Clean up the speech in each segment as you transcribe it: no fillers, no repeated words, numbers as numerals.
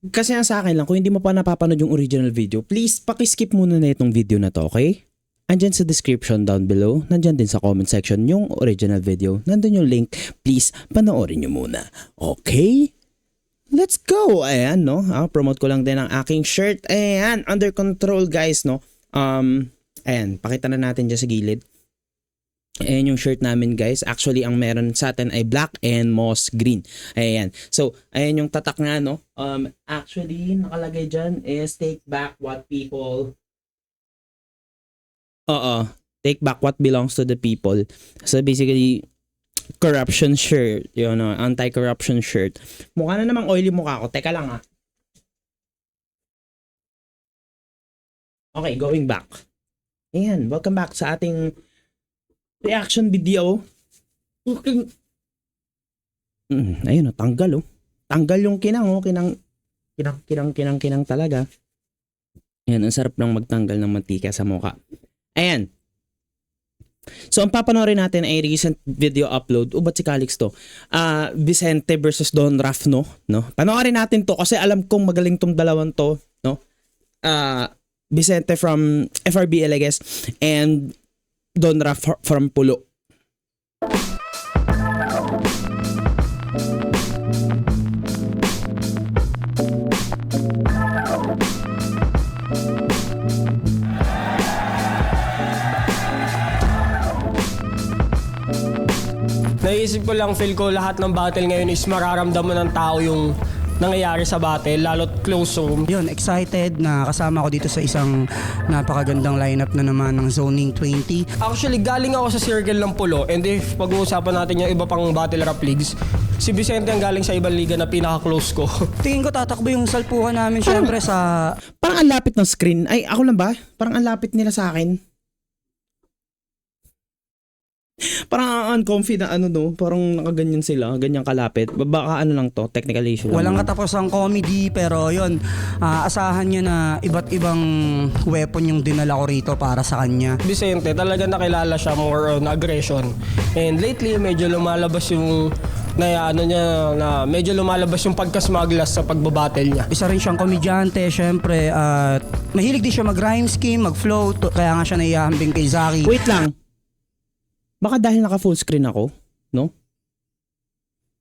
Kasi ang sa akin lang, kung hindi mo pa napapanood yung original video, please pakiskip muna na itong video na to, okay? Andyan sa description down below, nandyan din sa comment section yung original video. Nandun yung link, please panoorin nyo muna. Okay? Let's go! Ayan, no? Promote ko lang din ang aking shirt. Ayan, under control guys, no? Ayan, pakita na natin dyan sa gilid. Ayan yung shirt namin guys. Actually, ang meron sa atin ay black and moss green. Ayan. So, ayan yung tatak nga, no? Actually, nakalagay dyan is take back what people... take back what belongs to the people. So, basically, corruption shirt. Yun, no? Anti-corruption shirt. Mukha na namang oily mukha ko. Teka lang, Okay, going back. Ayan, welcome back sa ating reaction video. Ayun, tanggal, Tanggal yung kinang, kinang talaga. Ayan, ang sarap lang magtanggal ng mantika sa mukha. Ayan. So, ang papanoorin natin ay recent video upload. Ba't si Calix to? Vicente versus Don Raff, no? Panoorin natin to kasi alam kong magaling tong dalawang to, no? Vicente from FRBL, I guess, and Don Raff from Pulo. Naisip ko lang, feel ko lahat ng battle ngayon is mararamdaman ng tao yung nangyayari sa battle, lalo't close room. Yun, excited na kasama ko dito sa isang napakagandang lineup na naman ng Zoning 20. Actually, galing ako sa circle ng Pulo, and if pag-uusapan natin yung iba pang battle rap leagues, si Vicente ang galing sa ibang liga na pinaka-close ko. Tingin ko tatakbo yung salpuhan namin syempre sa... Parang ang lapit ng screen. Ay, ako lang ba? Parang ang lapit nila sa akin. Parang uncomfy na parang nakaganyan sila, ganyan kalapit. Baka lang to, technical issue lang. Walang katapusang comedy pero yun, asahan niya na iba't ibang weapon yung dinala ko rito para sa kanya. Vicente, talaga nakilala siya more on aggression. And lately, medyo lumalabas yung medyo lumalabas yung pagka-smugglers sa pagbabattle niya. Isa rin siyang komedyante, syempre, at mahilig din siya mag-rhyme scheme, mag-flow, kaya nga siya naihahambing kay Zaki. Wait lang. Baka dahil naka full screen ako, no?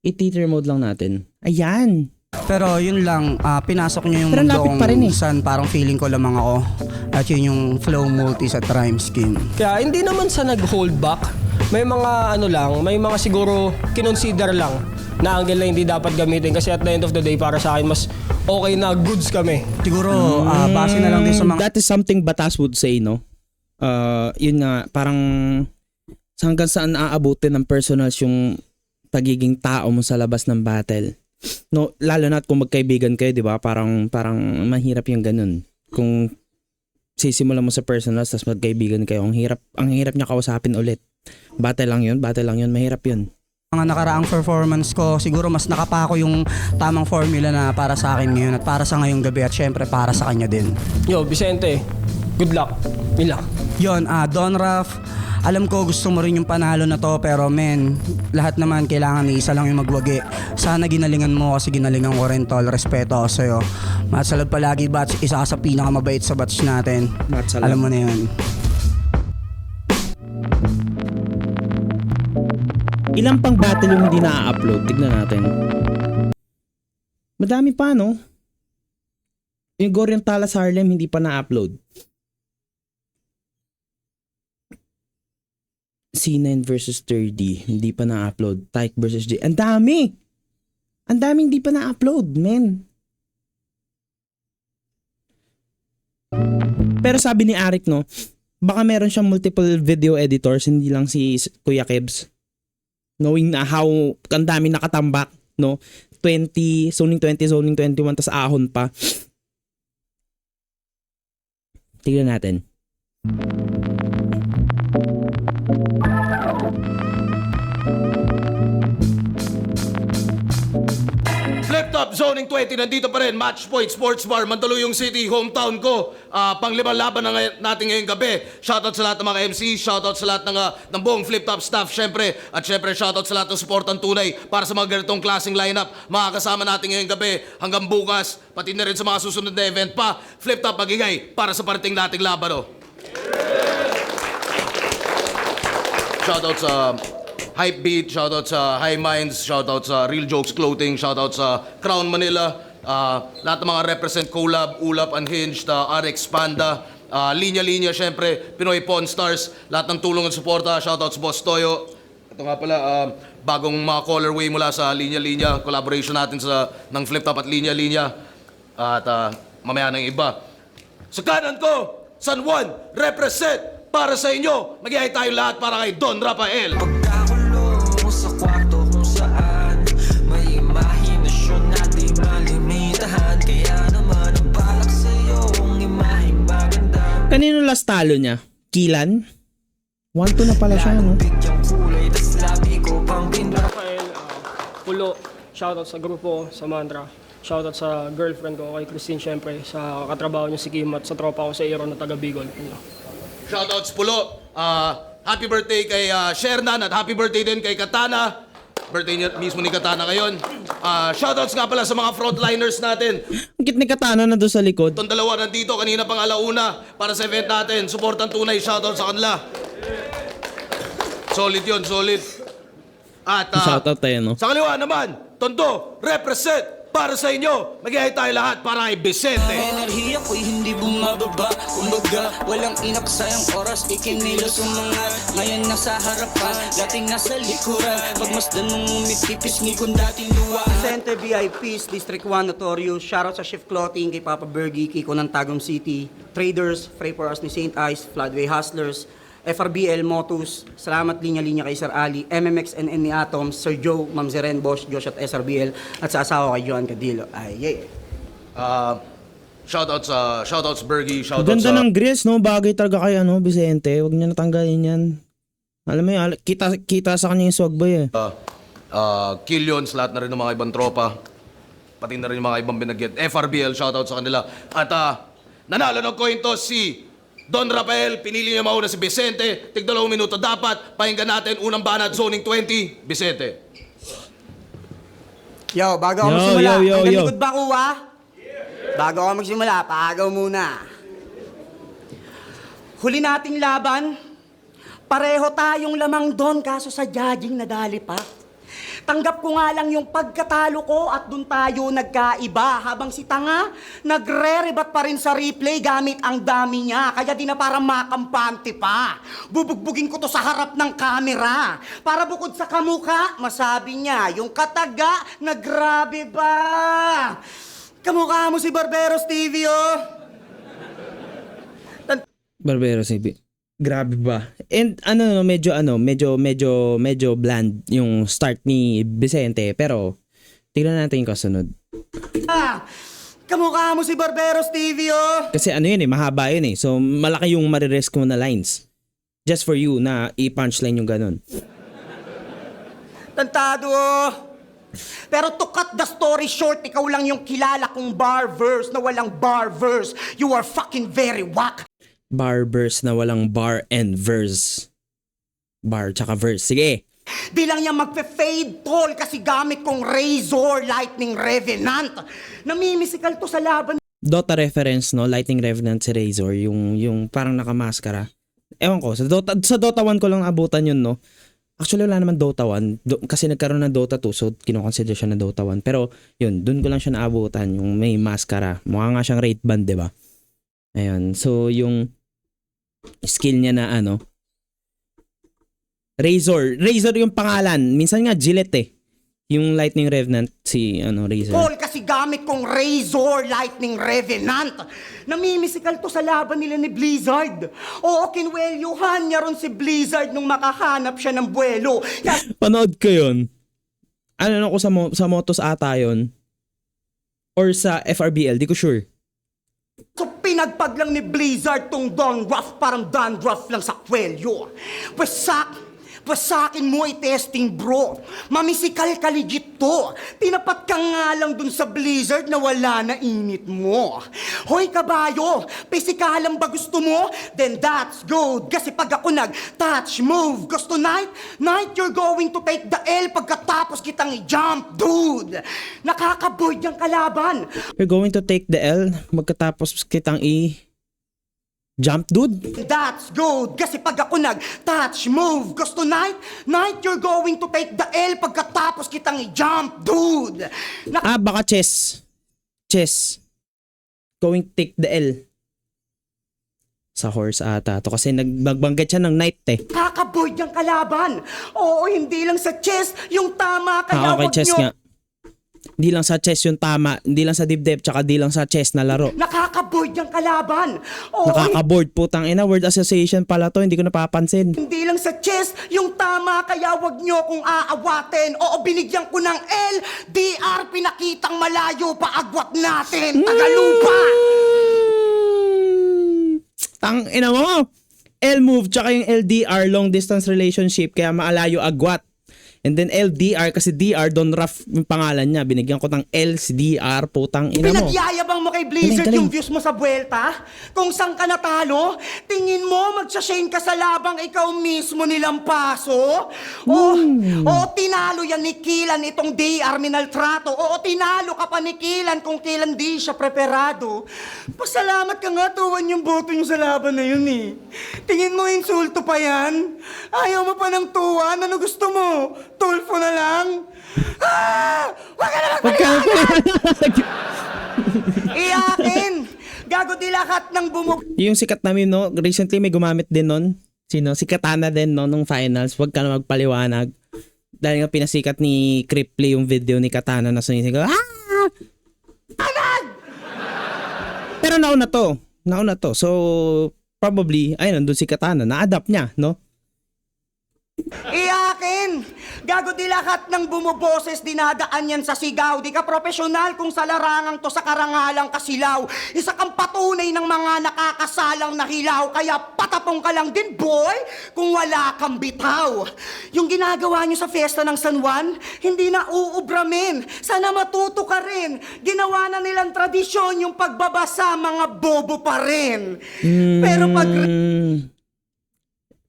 I-theater mode lang natin. Ayan. Pero yun lang, pinasok niya yung Pero lapit pa rin san parang feeling ko lamang ako. At yun yung flow multi sa rhyme scheme. Kaya hindi naman sa nag-hold back. May mga may mga siguro kinonsider lang na angle na hindi dapat gamitin kasi at the end of the day para sa akin mas okay na goods kami. Siguro base na lang din sa mga... That is something Batas would say, no? Yun nga, parang hanggang saan aabutin ng personals yung pagiging tao mo sa labas ng battle. No, lalo na kung magkaibigan kayo, 'di ba? Parang mahirap yung ganun. Kung sisimulan mo sa personals tapos magkaibigan kayo, ang hirap niya kausapin ulit. Battle lang 'yun, mahirap 'yun. Mga nakaraang performance ko, siguro mas nakapako yung tamang formula na para sa akin ngayon at para sa ngayong gabi at syempre para sa kanya din. Yo, Vicente, good luck. Mila. Yon, Don Raff, alam ko gusto mo rin yung panalo na to pero lahat naman kailangan isa lang yung magwagi. Sana ginalingan mo kasi ginalingan ko rin tol. Respeto ako sa'yo. Matsalad palagi batch, isa ka sa pinakamabait sa batch natin. Matsalad. Alam mo na yun. Ilang pang battle yung hindi na-upload? Tignan natin. Madami pa, no? Yung Gorion Talas Harlem hindi pa na-upload. C9 versus 30 hindi pa na-upload. Tyke versus J. Ang dami! Ang daming hindi pa na-upload, men. Pero sabi ni Arik, no, baka meron siyang multiple video editors, hindi lang si Kuya Kebs. Knowing na how ang dami nakatambak, no? 20, zoning 20, zoning 21, tas ahon pa. Tignan natin. Flipped up Zoning 20, nandito pa rin, Match Point Sports Bar, Mandaluyong City, hometown ko. Panglimang laban natin ngayong gabi. Shoutout sa lahat ng mga MC, shoutout sa lahat ng buong Flip Top staff, syempre. At syempre, shoutout sa lahat ng supportang tunay para sa mga ganitong klaseng lineup. Makakasama natin ngayong gabi hanggang bukas, pati na rin sa mga susunod na event pa. Flip Top magigay para sa parating nating laban. Shoutout sa Hypebeat, shoutout sa High Minds, shoutout sa Real Jokes Clothing, shoutout sa Crown Manila, lahat ng mga represent Collab, Ulap, Unhinged, RX Panda, Linya Linya, syempre, Pinoy Pawn Stars, lahat ng tulong at suporta, shoutout sa Boss Toyo. Ito nga pala, bagong mga colorway mula sa Linya Linya, collaboration natin ng Flip Top at Linya Linya, at mamaya ng iba. Sa kanan ko, San Juan, represent para sa inyo. Mag-ihay tayo lahat para kay Don Rafael. Pagkakulong sa kwarto kung saan may imahinasyon natin malimitahan. Kaya naman ang balak sa'yo ang imaheng maganda. Kanino last talo niya? Kilan? 1-2 na pala siya, no? Bigyang kulay, tas labi ko pang binra. Rafael, Pulo, shoutout sa grupo, sa Mantra. Shoutout sa girlfriend ko, kay Christine, syempre. Sa katrabaho niya si Kim at sa tropa ko sa Aaron na taga Bicol. Shoutouts Pulo. Happy birthday kay Shernan at happy birthday din kay Katana. Birthday niya mismo ni Katana ngayon. Shoutouts nga pala sa mga frontliners natin. Ang kit ni Katana na doon sa likod. Itong dalawa nandito kanina pang alauna para sa event natin. Supportan tunay. Shoutout sa kanila. Solid yun, solid. At Shoutout tayo, no? sa kaliwa naman, Tondo, represent para sa inyo. Mag-ihay tayo lahat para kay Vicente. Enerhiya ko'y hindi bumababa. Kumbaga, walang inaksayang oras. Ikinilos umangat. Ngayon nasa harapan, dating nasa likuran. Pagmasdan mong umitipis, ngikon dating luwa. Vicente VIPs, District 1 Notorious. Shoutout sa Shift Clothing, kay Papa Bergie, Kiko ng Tagum City. Traders, Pray for Us ni St. Ice, Floodway Hustlers, FRBL Motus, salamat linya-linya kay Sir Ali, MMX and ni Atom, Sir Joe, Ma'am Zeren, Boss Josh at SRBL, at sa asawa kay Joan Cadillo. Ay, yeah. Shoutouts Bergie, shoutouts Ganda sa ng grills, no? Bagay talaga kay Vicente. Huwag niya natanggalin yan. Alam mo yun, kita sa kanya yung swag boy eh. Killions, lahat na rin ng mga ibang tropa. Pati na rin yung mga ibang binagyan. FRBL, shoutout sa kanila. At nanalo ng coin toss si Don Rafael. Pinili niya mauna si Vicente. Tig 2 minuto dapat. Pakinggan natin unang banat, Zoning 20. Vicente. Yo, bago ako Yo, magsimula, yo, yo, hanggang yo. likod ba kuha? Bago ako magsimula, paagaw muna. Huli nating laban, pareho tayong lamang doon kaso sa judging nadali pa. Tanggap ko nga lang yung pagkatalo ko at dun tayo nagkaiba. Habang si Tanga, nagre-rebat pa rin sa replay gamit ang dami niya. Kaya di na parang makampante pa. Bubugbugin ko to sa harap ng kamera. Para bukod sa kamuka, masabi niya, yung kataga, nagrabe ba? Kamukha mo si Barberos TV, oh. Barbero CB. Grabe ba? And medyo bland yung start ni Vicente, pero tignan natin yung kasunod. Kamukha mo si Barberos TV, oh. Kasi mahaba yun eh. So malaki yung mariresk mo na lines. Just for you na i-punchline yung ganun. Tantado, oh. Pero to cut the story short, ikaw lang yung kilala kong bar verse na walang bar verse. You are fucking very whack. Bar verse na walang bar and verse. Bar tsaka verse. Sige. Di lang niya magpe-fade tall kasi gamit kong Razor Lightning Revenant. Namimisikal to sa laban. Dota reference, no? Lightning Revenant si Razor. Yung parang nakamaskara. Ewan ko. Sa Dota 1 ko lang abutan yun, no? Actually, wala naman Dota 1. Kasi nagkaroon ng Dota 2, so kinoconsider siya na Dota 1. Pero, yun, dun ko lang siya naabutan. Yung may maskara. Mukha nga siyang rate band, diba? Ayun. So, yung skill niya na Razor yung pangalan. Minsan nga Gillette eh. Yung Lightning Revenant si Razor. Tall kasi gamit kong Razor Lightning Revenant. Namimisikal to sa laban nila ni Blizzard. Oo, kinwelyuhan niya ron si Blizzard nung makahanap siya ng buwelo. Panood ko yun. Ko sa Motos ata yun. Or sa FRBL, di ko sure. So pinagpag lang ni Blizzard tong Don Ruff, parang Don Ruff lang sa kwelyo. Wesak, Pues sa akin mo i-testing bro. Mamisikal ka legit to. Tinapat ka nga lang dun sa blizzard na wala na init mo. Hoy kabayo, pisikalan ba gusto mo? Then that's good. Kasi pag ako nag-touch move, gusto night you're going to take the L pagkatapos kitang i-jump, dude. Nakaka-bored yung kalaban. You're going to take the L magkatapos kitang jump, dude. That's good. Kasi pag ako nag-touch move, gusto night you're going to take the L pagkatapos kitang i-jump, dude. Baka chess. Chess. Going to take the L. Sa horse ata to kasi nagbanggit siya ng knight eh. Nakaka-bored yung kalaban. Oo, hindi lang sa chess, yung tama kaya Okay, wag chess nyo. nga. Di lang sa chess yung tama, di lang sa dibdib, tsaka di lang sa chess na laro. Nakaka-bored yung kalaban. Oo, Nakaka-board, putang ina, word association pala to, hindi ko napapansin. hindi lang sa chess, yung tama kaya wag nyo kung aawatin. Oo, binigyan ko ng L, DR, pinakitang malayo pa agwat natin. Tagalupa! Tang ina mo! L move, tsaka yung LDR, long distance relationship, kaya maalayo agwat. And then LDR, kasi DR, Don Raff yung pangalan niya. Binigyan ko ng L, si DR, putang ina mo. Pinagyayabang mo kay Blizzard Galing, galing. yung views mo sa buwelta? Kung saan ka natalo? Tingin mo magsashane ka sa labang ikaw mismo nilampaso? O tinalo yan ni Kilan itong DR minaltrato. O tinalo ka pa ni Kilan kung kailan di siya preparado. Pasalamat ka nga tuwan yung boto niyo sa laban na yun eh. Tingin mo insulto pa yan? Ayaw mo pa ng tuwan? Ano gusto mo? Tulfo na lang? Wag ka na Iyakin! Gago dilakat ng bumug... Yung sikat namin, no, recently may gumamit din nun. Sino? Si Katana din, no, nung finals. Huwag ka na magpaliwanag. Dahil nga pinasikat ni Cripply yung video ni Katana na sunisigaw. Pero nauna to. So, probably, ayun, nandun si Katana. Na-adapt niya, no? Iyakin! Gago dilakat ng bumuboses, dinadaan yan sa sigaw. Di ka profesional kung sa larangang to sa karangalang kasilaw. Isa kang patunay ng mga nakakasalang nahilaw. Kaya patapong ka lang din, boy, kung wala kang bitaw. Yung ginagawa nyo sa fiesta ng San Juan, hindi na uubramin. Sana matuto ka rin. Ginawa na nilang tradisyon yung pagbabasa, mga bobo pa rin. Pero pag...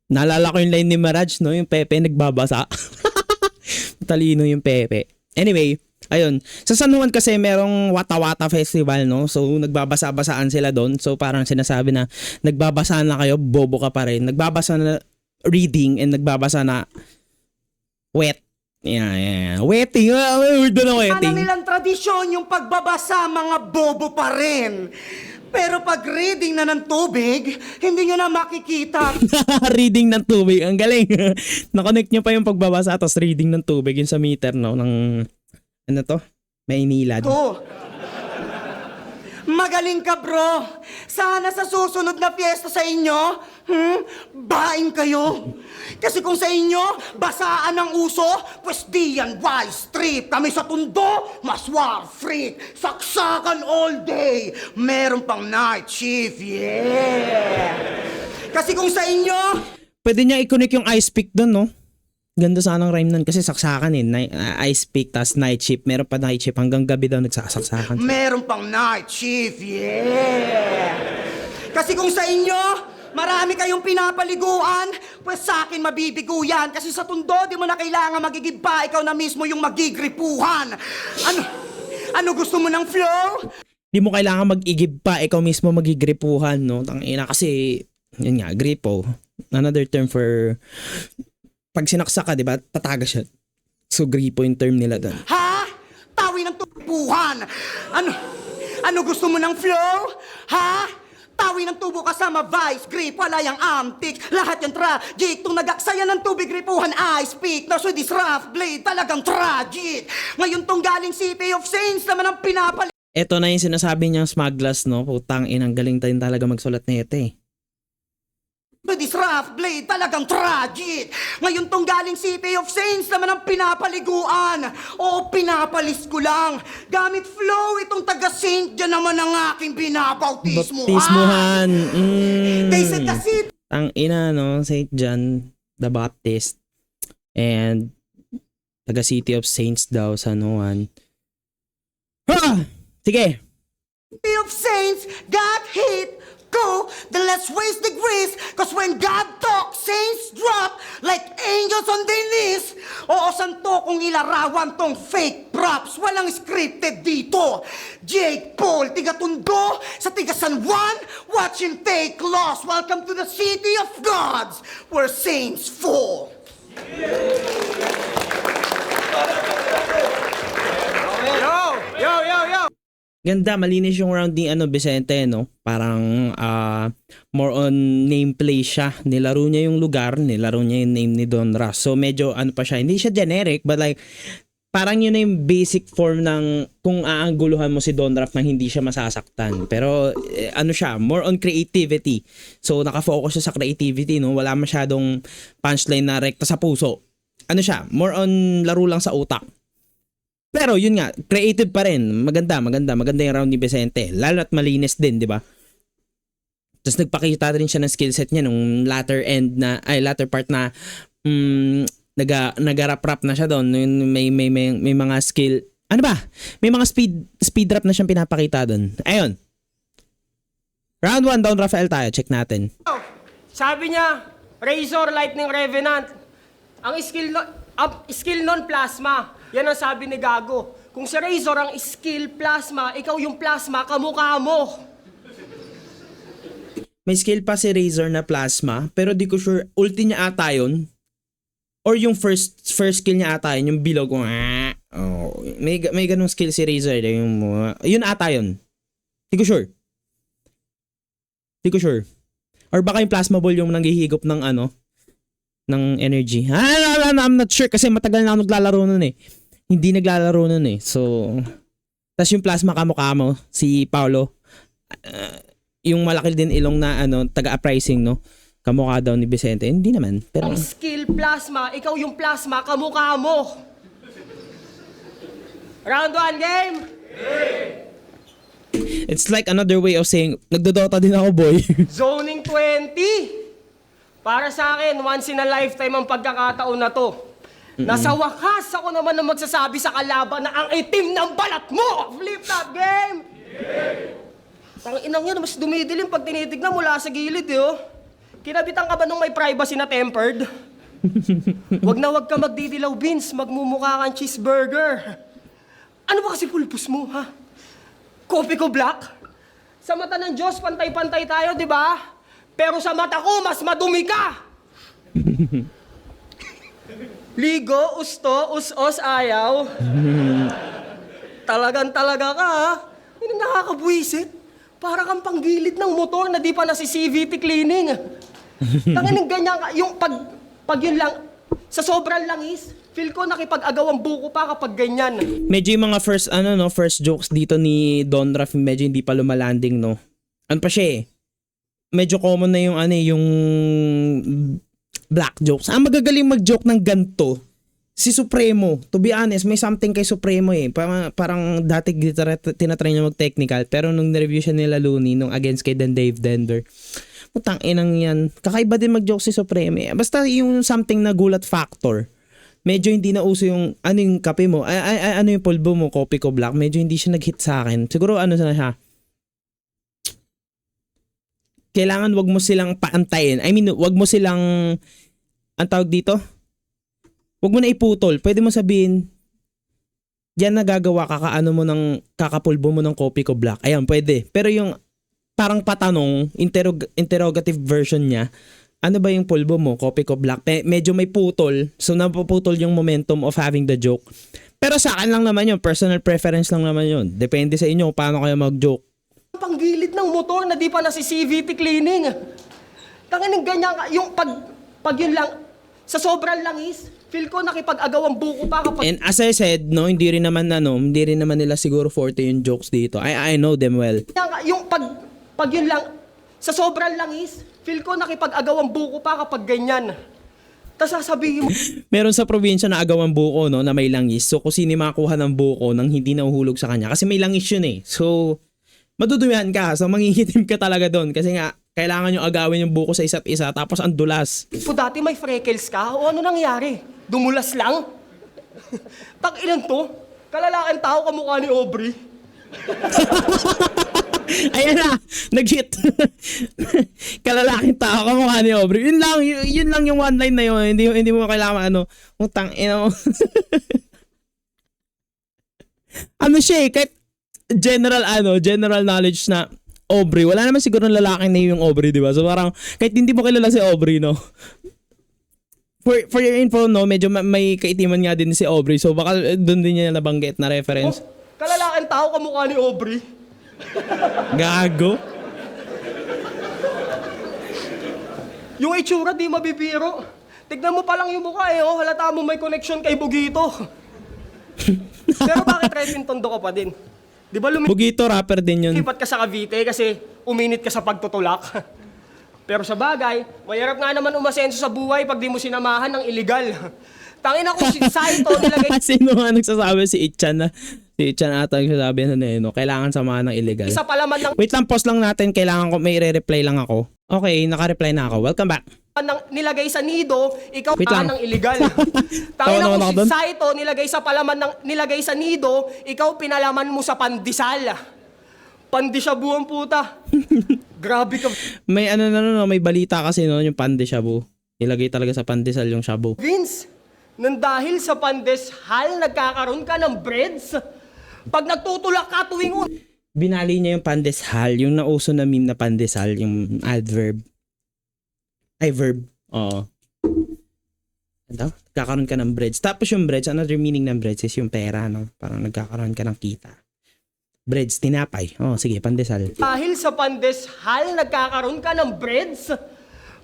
Naalala ko yung line ni Mirage, no? Yung Pepe nagbabasa. Talino yung Pepe. Anyway, ayun. Sa San Juan kasi merong Wata-Wata Festival, no? So, nagbabasa-basaan sila doon. So, parang sinasabi na, nagbabasa na kayo, bobo ka pa rin. Nagbabasa na reading and nagbabasa na wet. Yeah. Wetting. Word na Ano wetting. nilang tradisyon yung pagbabasa, mga bobo pa rin. Pero pag reading na ng tubig, hindi nyo na makikita. Reading ng tubig. Ang galing. Nakonect nyo pa yung pagbabasa tapos reading ng tubig yun sa meter, no? Ng, ano to? Maynilad. Ko. Magaling ka, bro. Sana sa susunod na fiesta sa inyo, baing kayo. Kasi kung sa inyo, basaan ng uso, pues di yan wise trip. Kami sa tundo, maswar freak. Saksakan all day. Meron pang night shift, yeah. Kasi kung sa inyo, Pwede niya i-connect yung ice pick doon, no? Ganda sanang rhyme nun kasi saksakan ice pick tas night shift. Meron pa night shift hanggang gabi daw nagsasaksakan. meron pang night shift, yeah. Kasi kung sa inyo, marami kayong pinapaliguan, pues sa akin mabibigo yan. Kasi sa tundo, di mo na kailangan magigibba, ikaw na mismo yung magigripuhan. Ano gusto mo ng flow? Di mo kailangan mag-igib pa, ikaw mismo magigripuhan, no? Tangina kasi, yun nga, gripo. Another term for, pag sinaksak ka, di ba, tataga siya. So, gripo yung term nila doon. Ha? Tawi ng tubuhan. Ano gusto mo ng flow? Ha? Tawi ng tubo kasama vice grip, wala yung antik. Lahat yung tragic. Tung nagaksaya ng tubig gripuhan, ice pick. Na Swedish rough blade, talagang tragic. Ngayon tong galing City of Saints naman ang pinapal... Ito na yung sinasabi niyang smugglers, no? Putang inang galing tayo talaga magsulat na ito, eh. Swedish rough blade, talagang tragic. Ngayon tong galing City of Saints naman ang pinapaliguan. O pinapalis ko lang. Gamit flow itong taga-Saint, dyan naman ang aking binabautismuhan. Baptismuhan. They said kasi Tang ina, no? Saint John the Baptist. And taga City of Saints daw sa San Juan. Ha! Sige. City of saints got hit. Go, then let's raise the grace. Cause when God talks, saints drop like angels on their knees. Oo, santo kung ilarawan tong fake props. Walang scripted dito. Jake Paul, tiga Tondo, sa tiga San Juan, watching take loss. Welcome to the city of gods, where saints fall. Ganda, malinis yung round ni Vicente, no? Parang more on nameplay siya. Nilaro niya yung lugar, nilaro niya yung name ni Don Ross. So medyo pa siya, hindi siya generic, but like parang yun na yung basic form ng kung aangguluhan mo si Don Ross nang hindi siya masasaktan. Pero siya, more on creativity. So nakafocus siya sa creativity, no? Wala masyadong punchline na rekta sa puso. Siya, more on laro lang sa utak. Pero yun nga, creative pa rin. Maganda yung round ni Vicente. Lalo at malinis din, di ba? Tapos nagpakita rin siya ng skillset niya nung latter part na nag-rap na siya doon. May mga skill. Ano ba? May mga speed rap na siyang pinapakita doon. Ayun. Round 1, Don Rafael tayo. Check natin. Sabi niya, Razor, Lightning Revenant. Ang skill non plasma. Yan ang sabi ni Gago. Kung si Razor ang skill plasma, ikaw yung plasma, kamukha mo. May skill pa si Razor na plasma, pero di ko sure, ulti niya ata yun. Or yung first skill niya ata yun, yung bilog. Oh, may ganung skill si Razor. Yun ata yun. Di ko sure. Or baka yung plasma ball yung nanghihigop ng ng energy. I'm not sure kasi matagal na ako naglalaro nun eh. Hindi naglalaro nun eh. So, tas yung plasma kamukha mo, si Paolo, yung malaki din ilong na taga-uprising, no? Kamukha daw ni Vicente. Hindi naman. Pero Ang skill plasma, ikaw yung plasma, kamukha mo. Round 1 game. it's like another way of saying, nagdodota din ako, boy. Zoning 20. Para sa akin, once in a lifetime ang pagkakataon na to. Nasa wakas ako naman na magsasabi sa kalaban na ang itim ng balat mo! Flip that game! Ang inang yan, mas dumidilim pag tinitignan mula sa gilid, oh. Kinabitan ka ba nung may privacy na tempered? Wag na wag ka magdidilaw, Vince. Magmumukha kang cheeseburger. Ano ba kasi pulpos mo, ha? Kopi ko black? Sa mata ng Diyos, pantay-pantay tayo, di ba? Pero sa mata ko, mas madumi ka! Ligo, usto, us-os, ayaw. Talagang-talaga ka, ha? Hindi nakakabwisit. Para kang panggilid ng motor na di pa nasi CVT cleaning. Tanganing ganyan ka. Yung pag yun lang, sa sobrang langis, feel ko nakipag-agawang buko pa kapag ganyan. Medyo yung mga first jokes dito ni Don Raff, medyo hindi pa lumalanding, no? Ano pa siya eh? Medyo common na yung yung black jokes. Ang magagaling mag-joke ng ganto, si Supremo. To be honest, may something kay Supremo eh. Parang dati tinatry niya mag-technical, pero nung na-review siya nila Looney, nung against kay Dave Dender, putang inang yan. Kakaiba din mag-joke si Supremo eh. Basta yung something na gulat factor. Medyo hindi na uso yung, yung kape mo, ano yung pulbo mo, kopi ko black, medyo hindi siya nag-hit sa akin. Siguro na siya, kailangan wag mo silang paantayin. I mean, wag mo silang, ang tawag dito? Wag mo na iputol. Pwede mo sabihin, yan nagagawa kakapulbo mo ng kopi ko black. Ayan, pwede. Pero yung parang patanong, interrogative version niya, ano ba yung pulbo mo, kopi ko black? Medyo may putol. So, napuputol yung momentum of having the joke. Pero sa akin lang naman yun. Personal preference lang naman yun. Depende sa inyo kung paano kayo mag-joke. Panggilid ng motor na di pa nasi CVT cleaning. Tanganing ganyan ka. Yung pag yun lang, sa sobrang langis, feel ko nakipag-agawang buko pa kapag... And as I said, no, hindi rin naman nila siguro forte yung jokes dito. I know them well. Yung pag yun lang, sa sobrang langis, feel ko nakipag-agawang buko pa kapag ganyan. Tapos sasabihin mo... Meron sa probinsya na agawang buko, no, na may langis. So kung sino makakuha ng buko nang hindi nahuhulog sa kanya. Kasi may langis yun eh. So, madudumihan ka. So, mangingitim ka talaga doon. Kasi nga, kailangan yung agawin yung buko sa isa't isa. Tapos, ang dulas. Po dati may freckles ka? O ano nangyari? Dumulas lang? Tang-inan to? Kalalaking tao kamukha ni Aubrey. Ayan na, nag-hit. Kalalaking tao ka mukha ni Aubrey. Yun lang yung one line na yun. Hindi mo kailangan utang ina mo. Ano siya eh, kahit general knowledge na Aubrey. Wala naman siguro lalaking na yung Aubrey, di ba? So parang kahit hindi mo kilala si Aubrey, no. For your info, no, medyo may kaitiman nga din si Aubrey. So baka doon din niya nabanggit na reference. Kalalaking tao kamukha ni Aubrey. Gago. Yung itsura di mabibiro. Tignan mo pa lang yung mukha eh, oh. Halata mo may connection kay Bugito. Pero bakit Resin Tondo ka pa din? Di ba Bugito, rapper din yun. lumipat ka sa Cavite kasi uminit ka sa pagtutulak? Pero sa bagay, mahirap nga naman umasenso sa buhay pag di mo sinamahan ng illegal. Tangina ko si Saito nilagay Sino nga nagsasabi? Si Itchan na. Si Itchan ata nagsasabi na no, kailangan samahan ng illegal. sa palaman Wait lang, pause lang natin. Kailangan ko, may re-reply lang ako. Okay, naka-reply na ako. Welcome back. nilagay sa nido, ikaw Wait lang. ng illegal. Tawa Tangina naman ko ako si dun. Saito nilagay sa nido, ikaw pinalaman mo sa pandesal. Pandeshabu ang puta. Grabe ka, May may balita kasi no, yung pande shabu. Nilagay talaga sa pandesal yung shabu. Vince. Nang dahil sa pandeshal, nagkakaroon ka ng breads. Pag nagtutulak ka tuwing Binali niya yung pandesal, yung nauso na meme na pandesal, yung adverb. Ay, verb. Oo. Ano? Nagkakaroon ka ng breads. Tapos yung breads, another meaning ng breads is yung pera, no? Parang nagkakaroon ka ng kita. Breads, tinapay. Oh, sige, pandesal. Dahil sa pandeshal, nagkakaroon ka ng breads.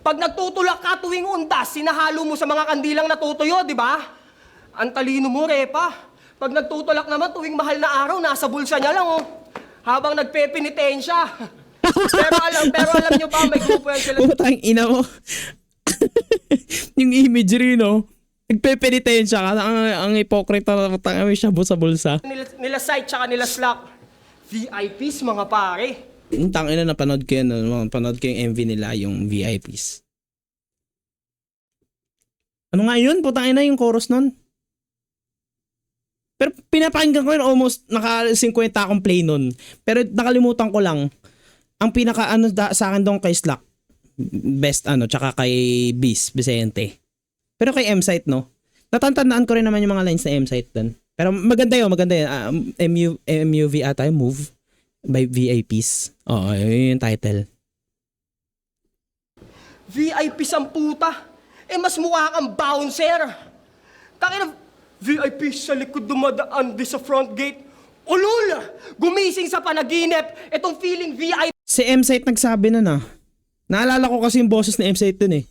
Pag nagtutulak ka tuwing undas, sinahalo mo sa mga kandilang natutuyo, di ba? Ang talino mo, Repa. Pag nagtutulak naman tuwing mahal na araw, nasa bulsa niya lang, oh. Habang nagpepenitensya. pero alam nyo ba, may grupo yan sila Putang ina mo. Yung imagery, no? Nagpepenitensya ka. Ang hipokrita na putang may shabu sa bulsa. nila site tsaka nila Slack. VIPs, mga pare. Yung tangina napanood ko yun, no? Napanood ko yung MV nila, yung VIPs. Ano nga yun? Putang ina yung chorus nun. Pero pinapakinggan ko yun, almost naka 50 akong play nun. Pero nakalimutan ko lang. Ang pinaka sa akin doon kay Slack, best tsaka kay Vicente. Pero kay M-Site, no? Natantandaan ko rin naman yung mga lines na M-Site doon. Pero maganda yun. MUV ata yung Move by VIPs. Oo, yun yung title. VIPs ang puta. Eh, mas mukha kang bouncer. Tangina, VIPs sa likod dumadaan di sa front gate. Ulul! Gumising sa panaginip. Itong feeling VIP Si M-Site nagsabi na. Naalala ko kasi yung boses ni M-Site dun eh.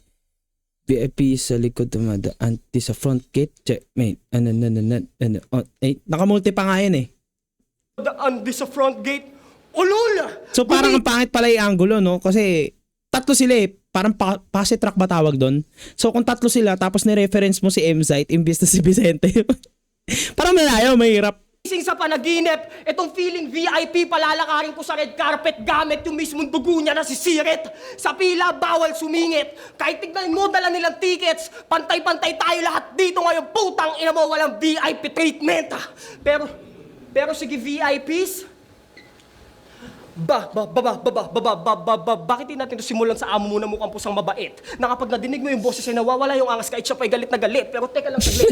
VIP sa likod dumadaan di sa front gate. Checkmate. Nakamulti pa nga yun eh. daan di sa front gate. Ulul! So parang ang pangit pala yung angulo, no? Kasi tatlo sila eh. Parang pasi track ba tawag doon? So kung tatlo sila tapos ni-reference mo si M-Site imbis na si Vicente. Parang malayo, mahirap. Gumising sa panaginip. Itong feeling VIP palalakarin ko sa red carpet gamit yung mismong dugo niya na si Sirit. Sa pila, bawal sumingit. Kahit tignan mo dala nilang tickets, pantay-pantay tayo lahat dito ngayon. Putang ina mo, walang VIP treatment. Pero sige VIPs, bakit di natin ito simulan sa amo mo na mukhang pusang mabait? Na kapag nadinig mo yung boses ay nawawala yung angas kahit siya pa'y galit na galit. Pero teka lang saglit.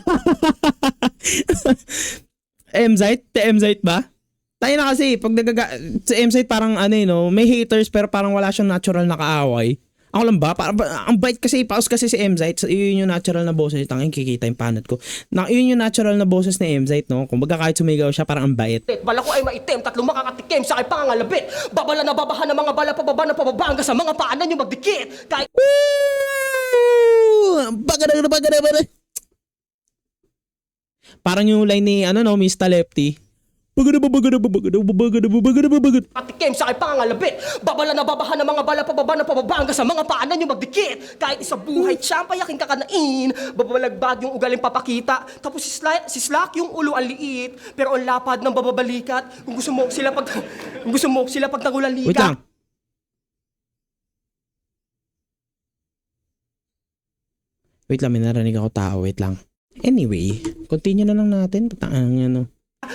M-Site ba? Tayo na kasi, pag sa M-Site parang may haters pero parang wala siyang natural na kaaway. Ako lang ba? Ang bait kasi, paus kasi si M-Site, so, yun yung natural na boses. Tangin, kikita yung panat ko. Yun yung natural na boses ni M-Site, no? Kung baga kahit sumigaw siya, parang ang bait. Bala ko ay maitim, tatlong makakatikim sa aking pangangalabit. Babala na babahan ng mga bala, pababa na pababa hanggang sa mga paanan nyo magdikit. Kahit Bagada. Parang yung line ni Mr. Lefty. Bagada. katikim sa aking pangangalabit. Babala na babahan ng mga bala, pababa na pababa hanggang sa mga paanan nyo magdikit. Kahit isa buhay tiyampa, yaking kakanain. Babalagbag yung ugaling papakita. Tapos si Slack yung ulo ang liit, pero ang lapad ng bababalikat. Kung gusto mo sila pag nagulan likat. Wait lang. May narinig ako tao. Wait lang. Anyway, continue na lang natin. Ano.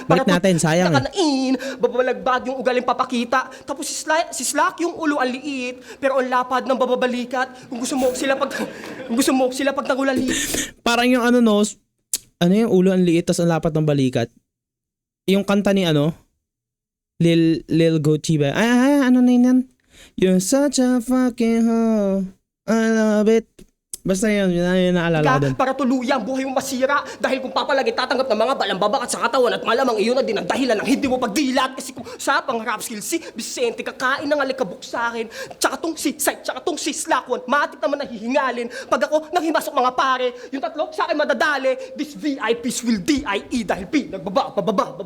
Balik natin, sayang eh. Nakanain, babalagbag yung ugaling papakita. Tapos si Slack yung ulo ang liit, pero ang lapad ng bababalikat. Kung gusto mo sila pag nagulali. Parang yung ano no, ano yung ulo ang liit tas ang lapat ng balikat. Yung kanta ni ano, Lil Gochi ba? Ano na yun? You're such a fucking hoe. I love it. Basta yun naalala ko doon. Para tuluyang buhay mo masira dahil kung papalagi tatanggap ng mga balambabakat sa katawan at malamang iyon na din ang dahilan ng hindi mo pagdilat kasi kung sa pang-rap skill si Vicente kakain ng alikabok sa akin tsaka tong si Sai tsaka tong si Slakwon matik naman nahihingalin pag ako nanghimasok mga pare yung tatlo sa akin madadali this VIPs will DIE dahil bababa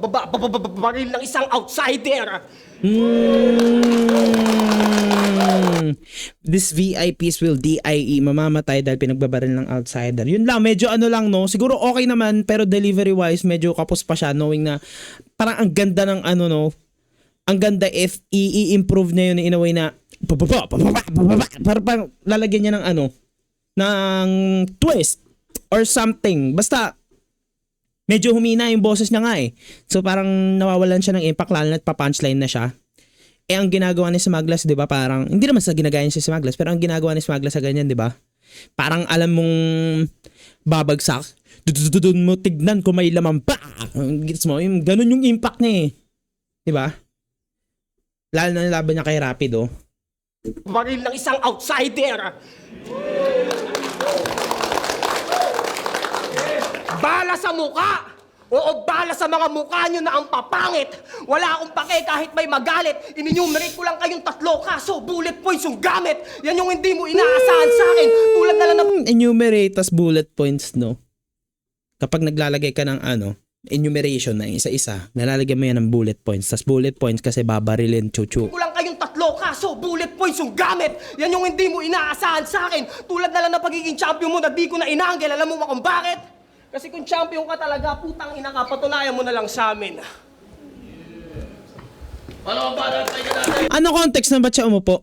baril ng isang outsider. This VIPs will DIE, mamamatay dahil pinagbabaril ng outsider. Yun lang, medyo ano lang no, siguro okay naman pero delivery wise medyo kapos pa siya knowing na parang ang ganda ng ano no, ang ganda if i-improve niya yun in a way na parang lalagyan niya ng ano, ng twist or something. Basta medyo humina yung boses niya nga eh. So parang nawawalan siya ng impact lalo na't pa-punchline na siya. Eh ang ginagawa ni Smaglas, 'di ba? Parang hindi naman sa ginagaya niya si Smaglas, pero ang ginagawa ni Smaglas sa ganyan, 'di ba? Parang alam mong babagsak. Dudududun mo tignan ko may laman pa. Gets mo? Yung ganun yung impact niya eh. 'Di ba? Lalo na laban niya kay Rapido. Baril ng isang outsider. Bala sa muka! Oo, bala sa mga mukha nyo na ang papangit! Wala akong pake kahit may magalit. Inenumerate ko lang kayong tatlo kaso bullet points yung gamit. Yan yung hindi mo inaasahan sa akin. Tulad na lang na Enumerate tas bullet points, no? Kapag naglalagay ka ng ano, enumeration na isa-isa, nalalagyan mo yan ng bullet points. Tas bullet points kasi babarilin, chuchu. ko lang kayong tatlo kaso bullet points yung gamit. Yan yung hindi mo inaasahan sa akin. Tulad na lang na pagiging champion mo na di ko na inanggel. Alam mo ba kung bakit? Kasi kung champion ka talaga, putang ina ka, patunayan mo na lang sa amin. Ano context na ba't siya umupo?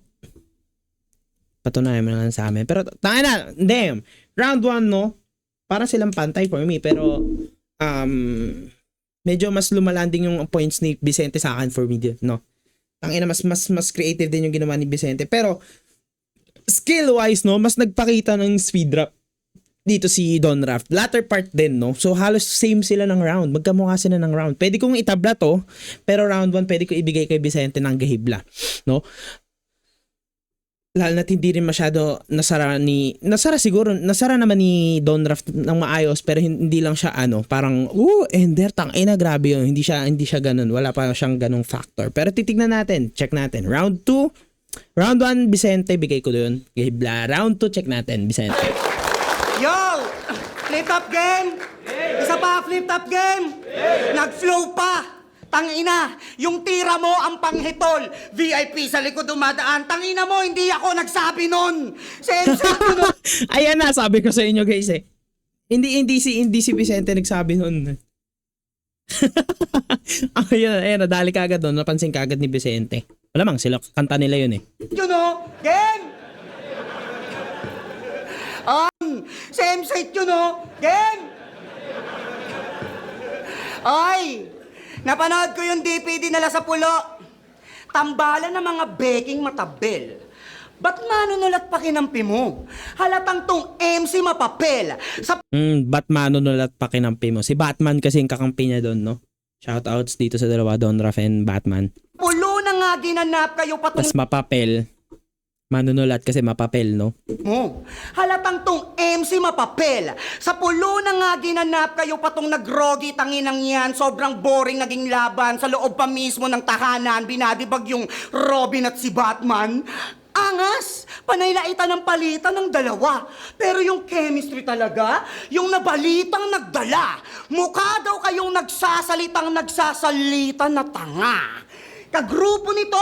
Patunayan mo na lang sa amin. Pero, tanga na, damn. Round 1, no? Parang silang pantay for me. Pero, medyo mas lumalanding yung points ni Vicente sa akin for me, no? Tangina, mas creative din yung ginawa ni Vicente. Pero, skill-wise, no? Mas nagpakita ng speed drop dito si Don Raft. Latter part din, no? So, halos same sila ng round. Magkamukha sila ng round. Pwede kong itabla to, pero round 1 pwede ko ibigay kay Vicente ng gahibla, no? Lalo na't hindi rin masyado nasara naman ni Don Raft ng maayos, pero hindi lang siya ano, parang, ender, tangina, grabe yun. Hindi siya ganun. Wala pa siyang ganung factor. Pero titignan natin, check natin. Round 2, round 1, Vicente, bigay ko doon. Gahibla. Round 2, check natin, Vicente. Yo! Flip top game! Isa pa, flip top game! Nag-flow pa! Tangina, yung tira mo ang panghitol. VIP sa likod dumadaan. Tangina mo, hindi ako nagsabi nun. Sensato nun. Ayan na, sabi ko sa inyo guys eh. Hindi si Vicente nagsabi nun. Ayun, nadali kagad doon. Napansin kagad ni Vicente. Malamang sila, kanta nila yun eh. You know, game! Same site yun, no? Game! Ay! Napanood ko yung DPD nila sa pulo. Tambalan ng mga beking matabel. Ba't manunulat pa kinampi mo? Halatang tong MC mapapel. Sa Batman nulat pa kinampi mo. Si Batman kasi yung kakampi niya doon, no? Shoutouts dito sa dalawa, Don Raff and Batman. pulo na nga ginanap kayo patong Tas mapapel. Manunulat kasi mapapel, no? mo. Halatang tong MC mapapel. Sa pulo na nga ginanap kayo patong nagrogi tanginang yan. Sobrang boring naging laban. Sa loob pa mismo ng tahanan, binadibag yung Robin at si Batman. Angas! Panaylaitan ng palitan ng dalawa. Pero yung chemistry talaga, yung nabalitang nagdala. Mukha daw kayong nagsasalitang nagsasalita na tanga. Kagrupo nito,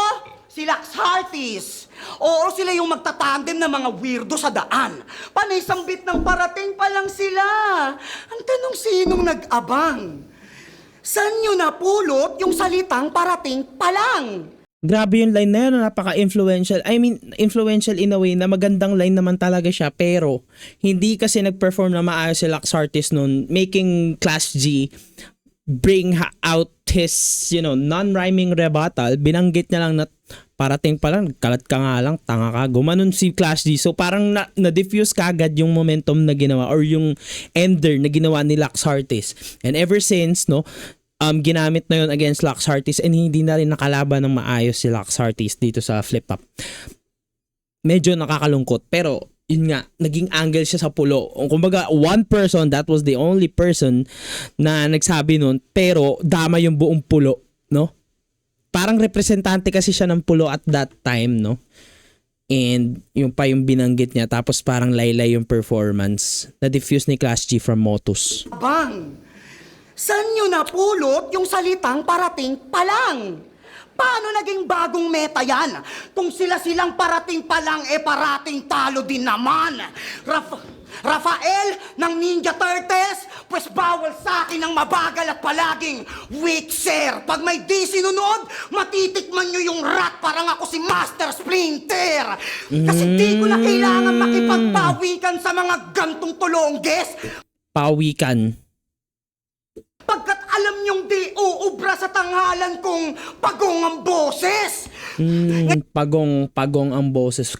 si Lax Hearties. Oo, sila yung magtatandem ng mga weirdo sa daan. Panay sambit ng parating pa lang sila. Ang tanong, sinong nag-abang? Saan nyo napulot yung salitang parating pa lang? Grabe yung line na yun, napaka-influential. I mean, influential in a way na magandang line naman talaga siya, pero hindi kasi nag-perform na maayos si Laxartis noon, making Class G bring out his, non-rhyming rebuttal. Binanggit niya lang na parating pa lang, kalat ka nga lang, tanga ka. Gumanon si Class G. So parang na-diffuse kagad yung momentum na ginawa or yung ender na ginawa ni Laxartis. And ever since, ginamit na yun against Laxartis and hindi na rin nakalaban ng maayos si Laxartis dito sa flip-up. Medyo nakakalungkot pero yun nga, naging angle siya sa pulo. Kumbaga, one person, that was the only person na nagsabi nun pero dama yung buong pulo, no? Parang representante kasi siya ng pulo at that time, no? And yung pa yung binanggit niya tapos parang laylay yung performance na diffuse ni Class G from Motus. Bang! Saan nyo napulot yung salitang parating pa lang? Paano naging bagong meta yan? Kung sila-silang parating pa lang, parating talo din naman. Rafael ng Ninja Turtles, pues bawal sa akin ang mabagal at palaging weak, sir. Pag may di sinunod, matitikman nyo yung rat parang ako si Master Splinter. Kasi di ko na kailangan makipagpawikan sa mga gantong tulongges. Pawikan. Pagkat alam niyong di uubra sa tanghalan kong pagong ang boses. Pagong ang boses.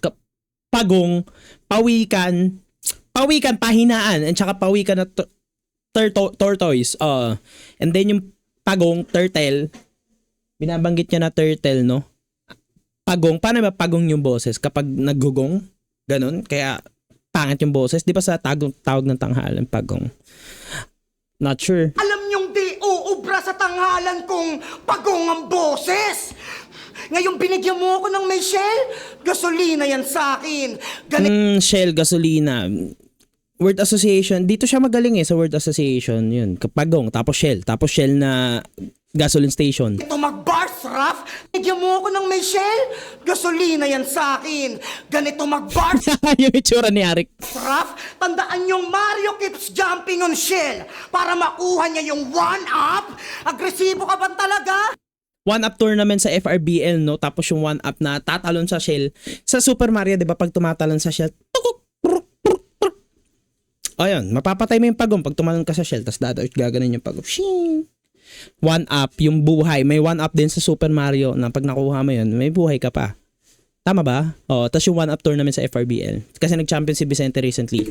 Pagong, pawikan, pahinaan, at saka pawikan na tortoise. And then yung pagong, turtle, binabanggit niya na turtle, no? Pagong, paano ba pagong yung boses? Kapag naggugong, ganun, kaya pangit yung boses. Di ba sa tawag ng tanghalan, pagong? Not sure. Alam niyong di uubra sa tanghalan kong pagong ang boses. Ngayon binigyan mo ako ng may shell, gasolina yan sa akin. Shell, gasolina. Word association. Dito siya magaling sa word association. Yun. Pagong, tapos shell na gasoline station. Ito mag-bars, Raf. Binigyan mo ako ng may shell, gasolina yan sa akin. Ganito mag-bars, Yung itsura ni Arik. Raf. Tandaan yung Mario keeps jumping on shell para makuha niya yung one-up. Agresibo ka ba talaga? One-up tournament sa FRBL, no? Tapos yung one-up na tatalon sa shell. Sa Super Mario, di ba, pag tumatalon sa shell, ayun, mapapatay mo yung pagong pag tumalon ka sa shell, tapos gaganin yung pagong. Shing! One-up, yung buhay. May one-up din sa Super Mario na pag nakuha mo yun, may buhay ka pa. Tama ba? Tapos yung one-up tournament sa FRBL. Kasi nag-champion si Vicente recently.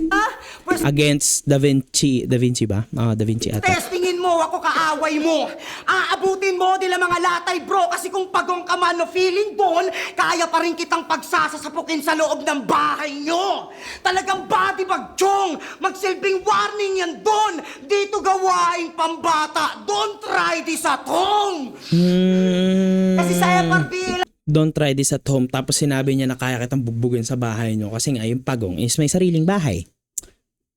Against Da Vinci. Da Vinci ba? Da Vinci ata. Testingin mo ako, kaaway mo. Aabutin mo nila mga latay, bro. Kasi kung pagong ka man o feeling bon, kaya pa rin kitang pagsasasapukin sa loob ng bahay nyo. Talagang body bag, chong. Magsilbing warning yan doon. Dito gawaing pambata. Don't try this at home. Kasi sa FRBL, Don't try this at home. Tapos sinabi niya na kaya kitang bugbugin sa bahay nyo. Kasi nga yung pagong is may sariling bahay.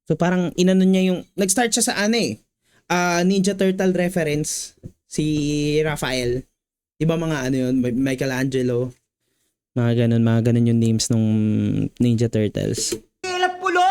So parang inano niya yung... Nag-start siya sa Ninja Turtle reference. Si Rafael. Diba mga yun? Michelangelo. Mga ganun yung names ng Ninja Turtles. at pulo.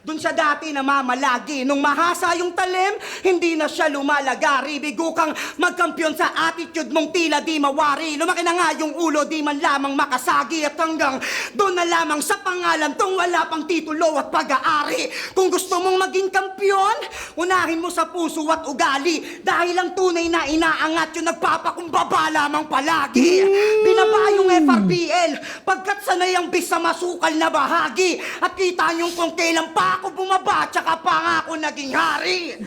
Doon siya dati namamalagi. Nung mahasa yung talim, hindi na siya lumalagari. Bigo kang magkampiyon sa attitude mong tila di mawari. Lumaki na nga yung ulo, di man lamang makasagi. At hanggang doon na lamang sa pangalan tong wala pang titulo at pag-aari. Kung gusto mong maging kampiyon, unahin mo sa puso at ugali. Dahil ang tunay na inaangat yung nagpapakumbaba lamang palagi. Binaba yung FRBL, pagkat sanay ang bis sa masukal na bahagi. At kita niyong kung kailan pa ako bumaba, tsaka pa nga ako naging hari.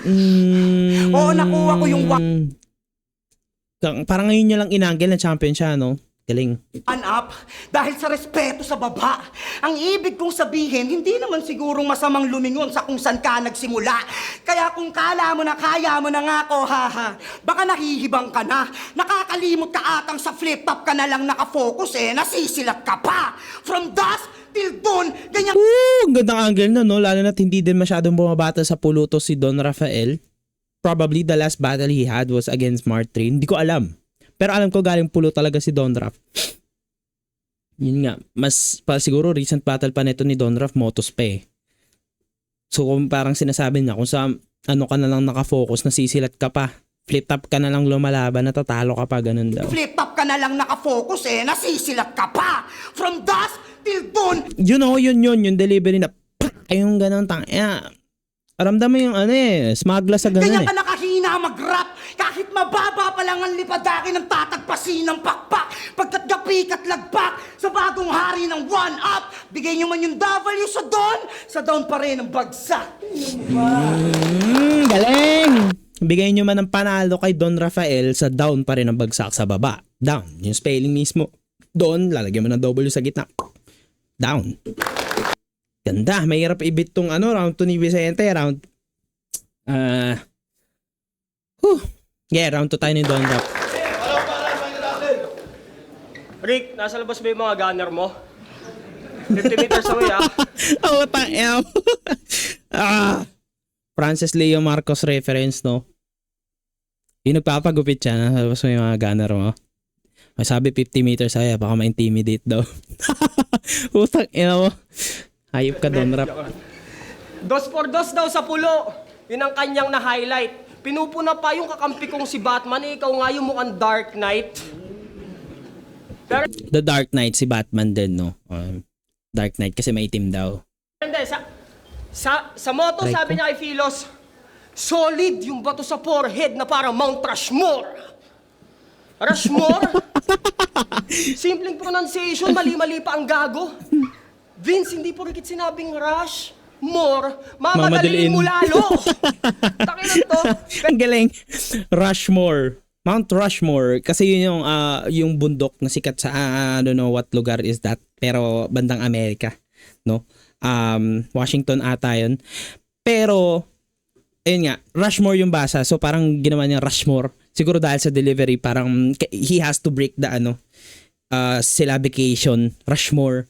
Oo, nakuha ko yung Parang ngayon niya lang inanggel na champion siya, no? Galing. one up dahil sa respeto sa baba. Ang ibig kong sabihin, hindi naman sigurong masamang lumingon sa kung saan ka nagsimula. Kaya kung kala mo na kaya mo na nga ako, haha, baka nahihibang ka na. Nakakalimot ka atang sa flip-top ka na lang nakafocus nasisilat ka pa. From dusk till dawn, ganyan. Ang gandang angle na, no? Lalo na't hindi din masyadong bumabata sa puluto si Don Rafael. Probably the last battle he had was against Martrin. Hindi ko alam. Pero alam ko galing pulo talaga si Don Raf. Yun nga. Mas siguro recent battle pa nito ni Don Raf, Motos pa eh. So kung parang sinasabi niya, kung sa ano ka na lang nakafocus, nasisilat ka pa. Flip top ka na lang lumalaban, natatalo ka pa, ganun daw. Flip top ka na lang nakafocus nasisilat ka pa. From dusk till dawn. Yun o, yung delivery na, ay yung ganun, ramdam mo yung smagla sa ganun Ganyan ka nakahina mag-rap. Kahit mababa pa lang ang lipadaki ng tatagpasin ng pakpak. Pagkat gapik at lagpak sa bagong hari ng one-up. Bigay nyo man yung W sa down pa rin ang bagsak. Galing! Bigay nyo man ng panalo kay Don Rafael sa down pa rin ang bagsak sa baba. Down, yung spelling mismo. Don, lalagyan mo ng W sa gitna. Down. Ganda, mahirap i-beat tong round 2 ni Vicente. Round round 2 tayo ni Don Rap. Rick, nasa labas ba yung mga gunner mo? 50 meters away, Oh, Francis Leo Marcos reference, no? Yung nagpapagupit siya, nasa labas mo yung mga gunner mo. May sabi 50 meters away, baka ma-intimidate daw. Utang mo. Hayop ka, Don Rap. 2-4-2 daw sa pulo. Yun ang kanyang na-highlight. Pinupuna pa yung kakampi kong si Batman, ikaw nga yung mukhang Dark Knight. Pero The Dark Knight, si Batman din, no? Dark Knight kasi maitim daw. hindi, sa moto Right sabi ko? niya kay Philos, solid yung bato sa forehead na parang Mount Rushmore. Rushmore? Simpleng pronunciation, mali-mali pa ang gago. Vince, hindi po rikit sinabing rush, more, mamadaliin mo lalo. Takinan to. Ang galing. Rushmore. Mount Rushmore. Kasi yun yung bundok na sikat sa, I don't know what lugar is that. Pero bandang Amerika. No? Washington ata yun. Pero, ayun nga, Rushmore yung basa. So parang ginawa niya Rushmore. Siguro dahil sa delivery, parang he has to break the syllabication. Rushmore.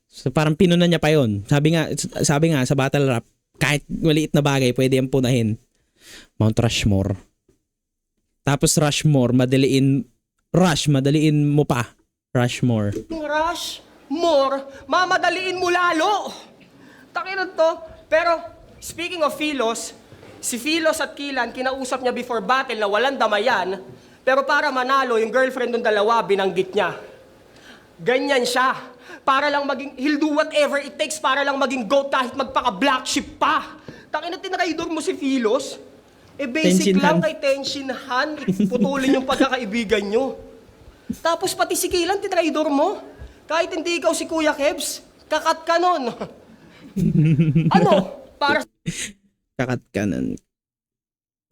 So parang pinunan niya pa yun. Sabi nga sa battle rap, kahit maliit na bagay, pwede yung punahin. Mount Rushmore. Tapos Rushmore, madaliin mo pa. Rushmore. Rush, more, mamadaliin mo lalo. Takinan to. Pero, speaking of Philos, si Philos at Kilan, kinausap niya before battle na walang damayan, pero para manalo, yung girlfriend ng dalawa, binanggit niya. Ganyan siya. Para lang he'll do whatever it takes para lang maging GOAT kahit magpaka-black sheep pa. Takinan tinakaidor mo si Philos. Basic Tenshin lang Han. kay Tenshin Han, putulin yung pagkakaibigan nyo. Tapos pati si Kilan, tinraidor mo. Kahit hindi ikaw si Kuya Kebs, kakat ka nun. Para Kakat ka nun.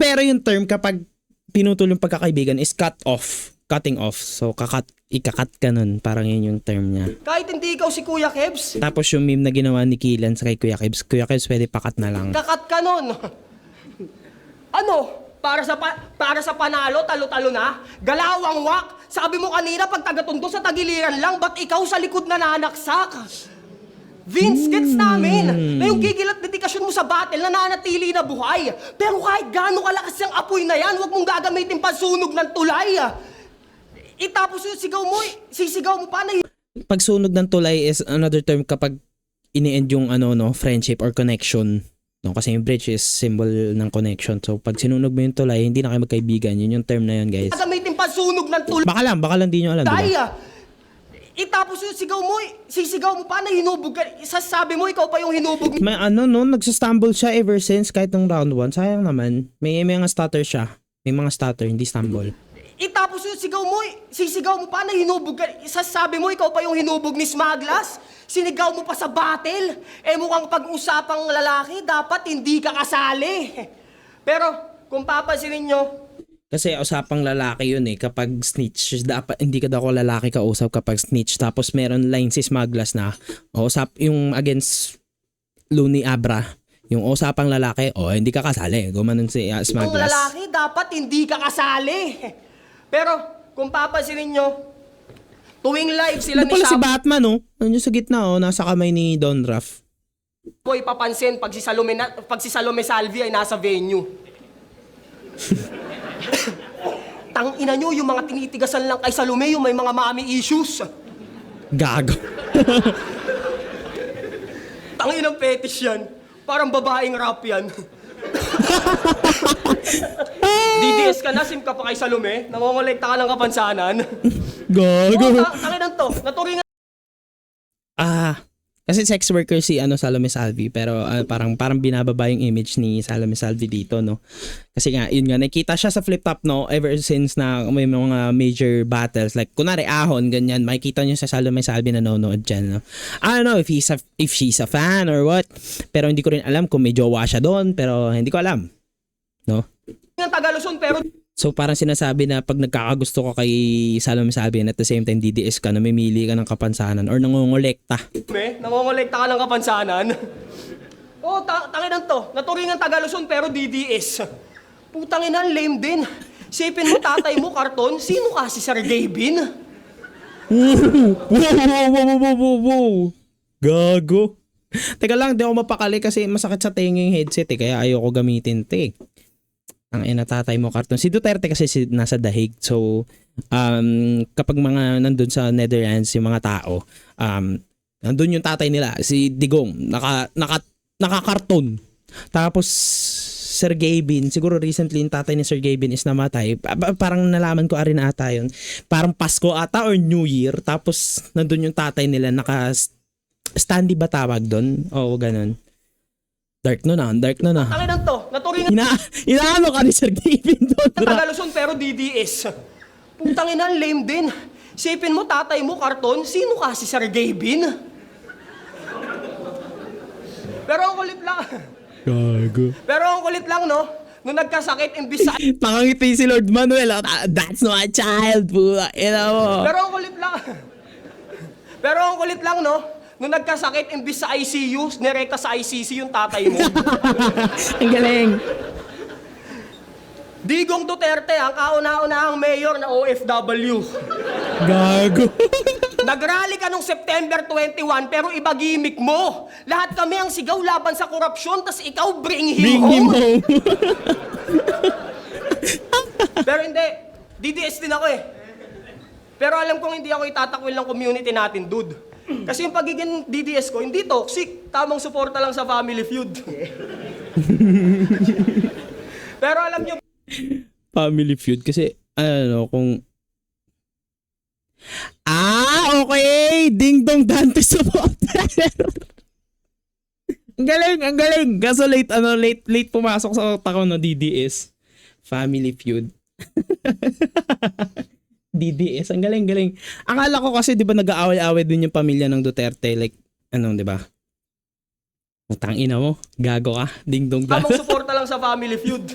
Pero yung term kapag pinutol yung pagkakaibigan is cut off. Cutting off. So, ikakat ka nun. Parang yun yung term niya. kahit hindi ikaw si Kuya Kebs, Tapos yung meme na ginawa ni Kilan sa kay Kuya Kebs pwede pakat na lang. kakat ka nun. Para sa panalo, talo-talo na? Galawang wak? Sabi mo kanina, pag tagatundo sa tagiliran lang, ba't ikaw sa likod na nanaksak? Vince, gets namin na yung gigil at dedikasyon mo sa battle nananatili na buhay. Pero kahit gaano kalakas yung apoy na yan, huwag mong gagamitin pansunog ng tulay. Itapos yung sisigaw mo pa na Pagsunog ng tulay is another term kapag ini-end yung friendship or connection. No, kasi yung bridge is symbol ng connection. So pag sinunog mo yung tulay, hindi na kayo magkaibigan. Yun yung term na yun, guys. gagamitin pansunog ng tulay. Baka lang di nyo alam, diba? Daya! Itapos yung sisigaw mo pa na hinubog ka. Sasabi mo, ikaw pa yung hinubog. May nagsastumble siya ever since kahit nung round 1. Sayang naman. May mga stutter siya. May mga stutter, hindi stumble. Itapos yung sisigaw mo pa na hinubog ka. Sasabi mo, ikaw pa yung hinubog ni Smaglas. Sinigaw mo pa sa battle. Mukhang pag-usapang lalaki, dapat hindi ka kasali. Pero, kung papansinin nyo, Kasi usapang lalaki yun kapag snitch. Dapat hindi ka daw lalaki kausap kapag snitch. Tapos meron line si Smaglas na usap yung against Looney Abra. Yung usapang lalaki, hindi ka kasali. Gumanon si kung Smaglas. lalaki, dapat hindi ka kasali. Pero, kung papansinin nyo, tuwing live sila Ano ni pala si Shab Batman, Nandiyo sa gitna, nasa kamay ni Don Raff. Boy, papansin pag si Salome Salvi ay nasa venue. Tangina nyo, yung mga tinitigasan lang kay Salome, yung may mga mommy issues. Gago. Tanginang fetish yan. Parang babaeng rap yan. DDS ka na, sim ka pa kay Salome, nangongolekta ka ng kapansanan. Gago. Takinan to, naturingan Kasi sex worker si Salome Salvi, pero parang binababa yung image ni Salome Salvi dito, no. Kasi nga yun nga, nakita siya sa flip top, no, ever since na may mga major battles like kunwari ahon ganyan, makikita niyo sa Salome Salvi nanonood diyan, no. I don't know if she's a fan or what, pero hindi ko rin alam kung may jowa siya doon, pero hindi ko alam, no. ng Tagaluson pero So parang sinasabi na pag nagkakagusto ka kay Salome Salvi and at the same time DDS ka, namimili ka ng kapansanan or nangongolekta. nangongolekta ka ng kapansanan. Takinan to, naturingan Tagaluson pero DDS. Putang ina, lame din. Sipin mo tatay mo karton, sino ka si Sergey Bin? Wow. Gago. Teka lang, di ako mapakali kasi masakit sa tenga yung headset kaya ayoko gamitin ang tatay mo karton. Si Duterte kasi nasa dahig. So, kapag mga nandun sa Netherlands, yung mga tao, nandun yung tatay nila, si Digong, nakakarton. Tapos, Sergey Bin, siguro recently yung tatay ni Sergey Bin is namatay. Parang nalaman ko rin ata yun. Parang Pasko ata or New Year. Tapos, nandun yung tatay nila, standy ba tawag doon? Oo, ganun. Dark na. Takinan to, naturingan Inaano ka ni Sergey Bin doon? Tagaluson pero DDS. Putang ina, lame din. Sipin mo tatay mo karton, sino ka si Sergey Bin? Pero ang kulit lang. Gago. Pero ang kulit lang, no? Nung nagkasakit, imbis sa... Nakangiti si Lord Manuel. That's my child, puta. Ina mo. Pero ang kulit lang. Pero ang kulit lang, no? Nung nagkasakit, imbis sa ICU, nirekta sa ICC yung tatay mo. Ang galing. Digong Duterte, ang kauna-unahang mayor na OFW. Gago. Nagrally ka nung September 21, pero iba gimmick mo. Lahat kami ang sigaw laban sa korupsyon, tas ikaw bring him home. Pero hindi, DDS din ako eh. Pero alam kong hindi ako itatakwil ng community natin, dude. Kasi yung pagiging DDS ko, hindi toxic. Tamang suporta lang sa Family Feud. Pero alam nyo, Family Feud kasi kung okay, Ding Dong Dante supporter. Ang galing. Kaso late pumasok sa utak ko, no, DDS. Family Feud. DDS, ang galing. Akala ko kasi 'di ba nag-aaway-away din yung pamilya ng Duterte, like 'di ba? Utang ina mo, gago ka, Ding Dong Dante. tamang suporta lang sa Family Feud.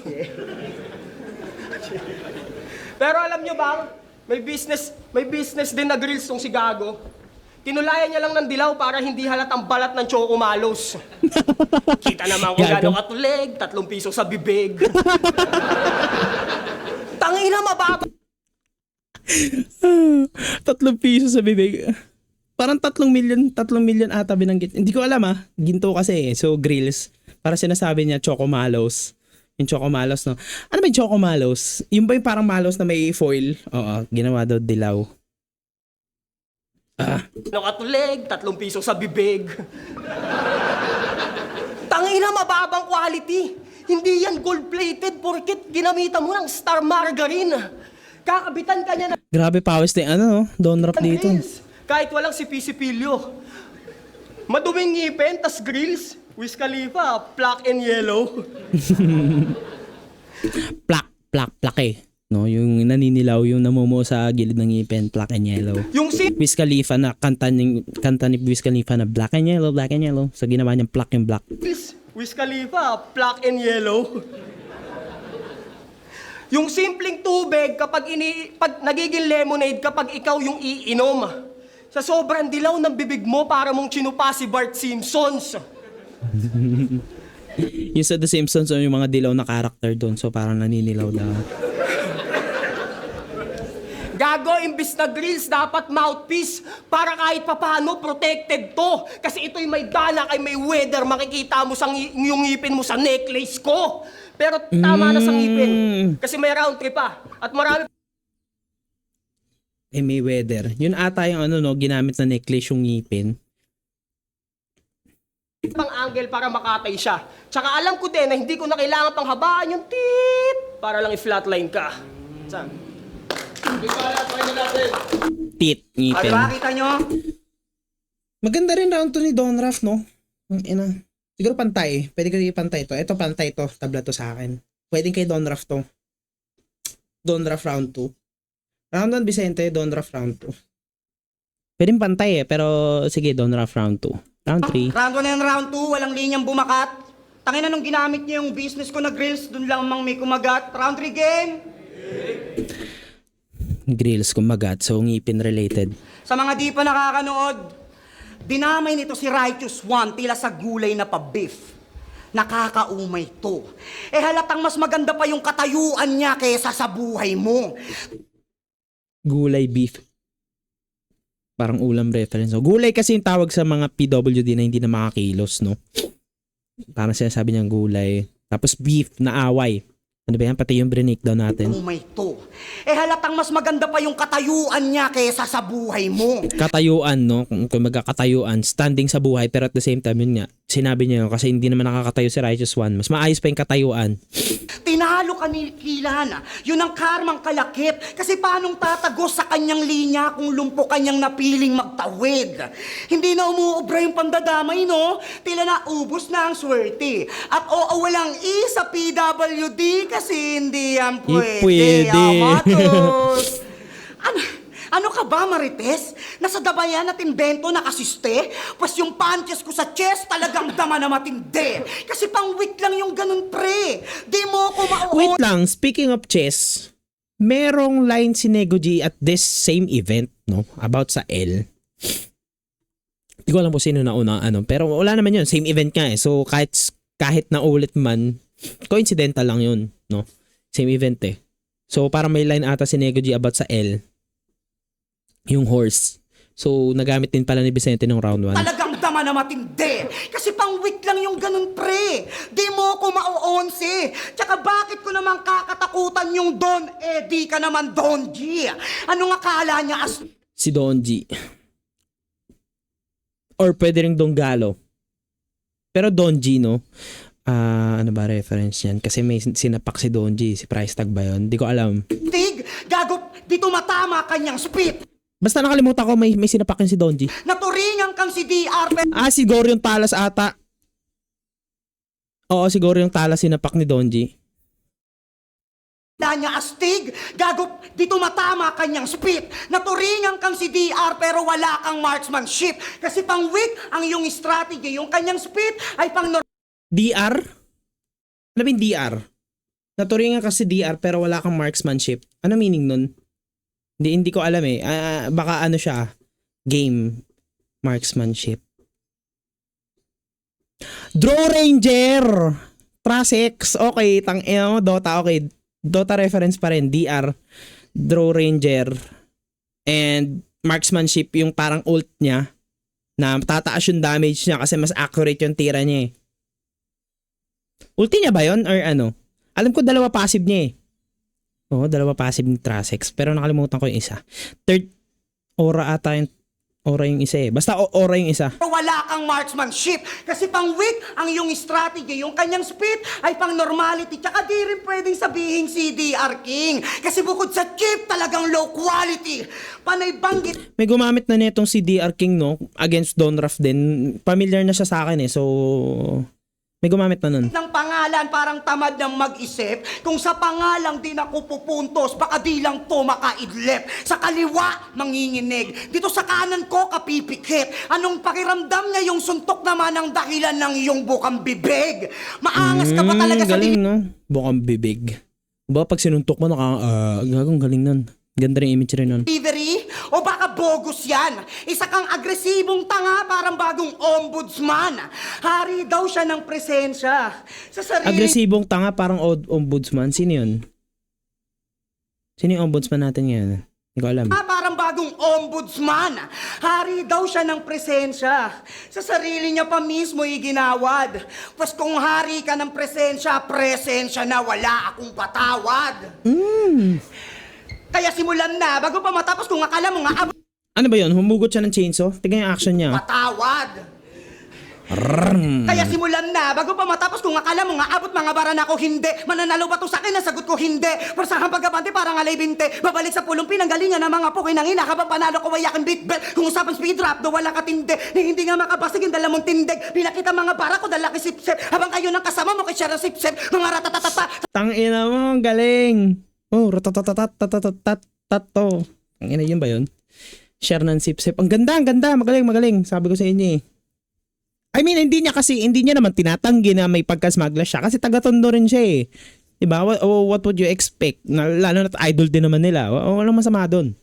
Pero alam nyo ba, may business din na grills tong si Gago. Tinulayan niya lang ng dilaw para hindi halatang balat ng Choco Malos. Kita naman kung Gago. gano'ng katulig, 3 piso sa bibig. Tangina, mababa. 3 piso sa bibig. Parang 3 million ata binanggit. Hindi ko alam ginto kasi So grills. Para sinasabi niya Choco Malos. Yung Choco Malos, no? Ano ba yung Choco Malos? Yung ba yung parang malos na may foil? Oo, ginawa daw dilaw. Katulig, 3 piso sa bibig. Tangina, mababang quality. Hindi yan gold-plated porket ginamitan mo ng Star Margarine. Kakabitan ka niya Grabe pawis na Don Rap ng dito. grills. Kahit walang sipi-sipilyo. Maduming ngipin, tas grills. Wiz Khalifa, black and yellow. Plak no? Yung naninilaw, yung namumuo sa gilid ng ngipin, black and yellow. Yung Wiz Khalifa na kanta ni Wiz Khalifa na black and yellow. So ginawa niyang black yung black. Wiz Khalifa, black and yellow. Yung simpleng tubig pag nagiging lemonade kapag ikaw yung iinom. Sa sobrang dilaw ng bibig mo para mong chinupa si Bart Simpsons. Yung sa The Simpsons, yung mga dilaw na character doon. So parang naninilaw daw. Gago, imbis na grills, dapat mouthpiece para kahit papano protected to. Kasi ito'y may dana kay may weather, makikita mo yung ngipin mo sa necklace ko. Pero tama na sa ngipin. Kasi may round trip pa. At marami May weather. Yun ata yung ginamit na necklace yung ngipin. pang angle para makatay siya. Tsaka alam ko din na hindi ko na kailangan pang habaan yung tit para lang i-flatline ka. Saan? Tit, ngipin. Ano ba, kita nyo? Maganda rin round 2 ni Don Raff, no? Ang ina. Siguro pantay. Pwede ko ipantay to. Ito pantay to. Tabla to sa akin. Pwede kay Don Raff to. Don Raff round 2. Round 1 Vicente, Don Raff round 2. Pwede pantay eh, pero sige, Don Raff round 2. Round 3. Round 1 and round 2, walang linyang bumakat. Tangina nung ginamit niya yung business ko na grills, dun lang mang may kumagat. Round 3 game. Grills kumagat, so ngipin related. Sa mga di pa nakakanood, dinamay nito si Righteous One tila sa gulay na pa-beef. Nakakaumay to. Eh halatang mas maganda pa yung katayuan niya kaysa sa buhay mo. Gulay beef. Parang ulam reference. So, gulay kasi yung tawag sa mga PWD na hindi na makakilos, no? Parang sinasabi niyang gulay. Tapos beef na away. Ano ba yan? Pati yung breakdown natin. Umay to. Eh halatang mas maganda pa yung katayuan niya kaysa sa buhay mo. Katayuan, no? Kung magkakatayuan, standing sa buhay, pero at the same time, yun nga, sinabi niya yun, kasi hindi naman nakakatayo si Righteous One. Mas maayos pa yung katayuan. Tinalo ka ni Kilan. Yun ang karmang kalakip. Kasi paanong tatagos sa kanyang linya kung lumpo kanyang napiling magtawid? Hindi na umuubra yung pandadamay, no? Tila na ubos na ang swerte. At oo, walang sa PWD kasi hindi yan pwede. Pwede. Amatos. Ano ka ba, Marites? Nasa dabayan at imbento nakasiste? Pas yung punches ko sa chest talagang dama na matindi. Kasi pang weak lang yung ganun, pre. Di mo ko Wait lang, speaking of chess, merong line si Nego G at this same event, no? About sa L. Hindi ko alam kung sino na una, ano. Pero wala naman yun, same event nga eh. So kahit na ulit man, coincidental lang yun, no? Same event eh. So parang may line ata si Nego G about sa L. Yung horse. So nagamit din pala ni Vicente ng round 1. talagang dama na matindi. Kasi pang weak lang yung ganun, pre. Di mo ko mauonsi. Tsaka bakit ko naman kakatakutan yung Don? Eh, di ka naman Don G. Ano nga kala niya as... Si Don G. Or pwede rin Don Galo. Pero Don G, no? Ano ba reference yan? Kasi may sinapak si Don G. Si Price Tag ba yun? Di ko alam. Tig, gago, di tumatama kanyang spit. Basta nakalimutan ko may sinapak yun si Don G. Naturingan kang si DR, Siguro yung talas ata. Oo, siguro yung talas sinapak ni Don G. niya astig, gago, di tumatama kanyang spit. Naturingan kang si DR pero wala kang marksmanship. Kasi pang weak ang iyong strategy, yung kanyang spit ay pang DR? Ano ba yung DR? Naturingan ka si DR pero wala kang marksmanship. Ano meaning nun? Hindi ko alam eh. Baka ano siya, game marksmanship. Draw Ranger! Trasex, okay. Dota, okay. Dota reference pa rin. DR, Draw Ranger, and marksmanship yung parang ult niya na tataas yung damage niya kasi mas accurate yung tira niya eh. Ulti niya ba yun? Or ano? Alam ko dalawa passive niya eh. Oo, dalawa passive ni Trasex. Pero nakalimutan ko yung isa. Third, aura ata yung aura yung isa eh. Basta aura yung isa. wala kang marksmanship. Kasi pang weak ang iyong strategy, yung kanyang speed ay pang normality. Tsaka di rin pwedeng sabihin si DR King. Kasi bukod sa chip, talagang low quality. Panay banggit. May gumamit na netong si DR King, no? Against Don Raff din. Familiar na siya sa akin eh. So, may gumamit na nun. Ng pangalan, parang tamad ng mag-isip. Kung sa pangalang di ako pupuntos, baka di lang to makaidlip. Sa kaliwa, manginginig. Dito sa kanan ko, kapipikit. Anong pakiramdam niya yung suntok naman ang dahilan ng iyong bukang bibig? Maangas ka ba talaga sa galing, no? Bukang bibig. Ba, pag sinuntok mo, gagong galing nun. Ganda rin image rin nun. delivery? O baka bogus yan? Isa kang agresibong tanga, parang bagong ombudsman. Hari daw siya ng presensya. Sa sarili Agresibong tanga, parang ombudsman. Sino yun? Sino yung ombudsman natin ngayon? Hindi ko alam. parang bagong ombudsman. Hari daw siya ng presensya. Sa sarili niya pa mismo iginawad. Pas kung hari ka ng presensya na wala akong patawad. Kaya simulan na, bago pa matapos kung akala mo nga Ano ba yun? Humugot siya ng chainsaw? Tingnan yung action niya. patawad. Kaya simulan na, bago pa matapos kung akala mo nga abot mga bara na ako, hindi. Mananalo ba to sa akin? Nasagot ko hindi. Parsahang pagkabante parang alay binte. Babalik sa pulong pinanggalingan ng mga pukoy ng ina. Habang panalo ko wayakin beat bell. Kung usapang speed rap, do wala katindi. Ni hindi nga makabasig yung dalamong tindig. Pinakita mga bara ko dala kisip-sip. Habang kayo ng kasama mo kay Shara sip-sip. Mga ratatatata. Tangina mo, ang galing. Oh, ratatatatatatatatato. Ang ina, yun ba yun? Share ng sip-sip. Ang ganda, magaling. Sabi ko sa inyo eh. I mean, hindi niya naman tinatanggi na may pagka-smuggler siya kasi taga-Tondo rin siya eh. Diba? What would you expect? Lalo na idol din naman nila. Walang masama doon.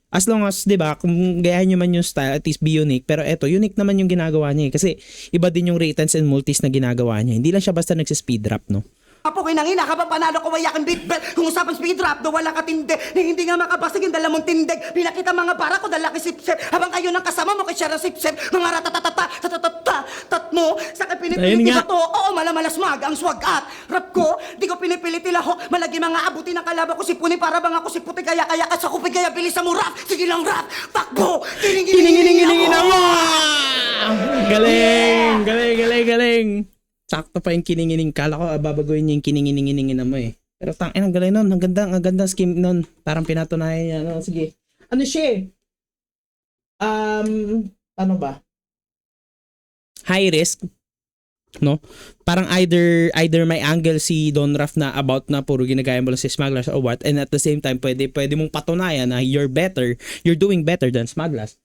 As long as, diba, kung gayahin nyo man yung style, at least be unique. Pero eto, unique naman yung ginagawa niya eh. Kasi iba din yung returns and multis na ginagawa niya. Hindi lang siya basta nagsispeed rap, no? Apo ko'y nangina, habang panalo ko wayakin beat bell. Kung usapang speed rap, do wala katindi. Ni hindi nga makabasig yung dalamong tindig. Pinakita mga bara ko dala kisip-sip. Habang kayo ng kasama mo kay Shara sip-sip. Mga tat mo. Sa Ayun pinipilit nga. ba to? Oo, malamalasmag ang swag at rap ko. Di ko pinipilit ilahok. Malagi mga abuti ng kalaban ko si Puni. Para bang ako si Puti. Kaya ka sa kupig. Kaya bilisan mo rap. Sige lang rap. Takbo. Kining ako! Galing. Sakto pa yung kiningining. Kala ko babaguhin niya yung kiningining mo eh. Pero ang galing nun. Ang ganda scheme nun. Parang pinatunayan niya. No? Sige. Ano siya eh? Ano ba? High risk. No? Parang either may angle si Don Raf na about na puro ginagaya mo lang si smugglers or what, and at the same time pwede mong patunayan na you're doing better than smugglers.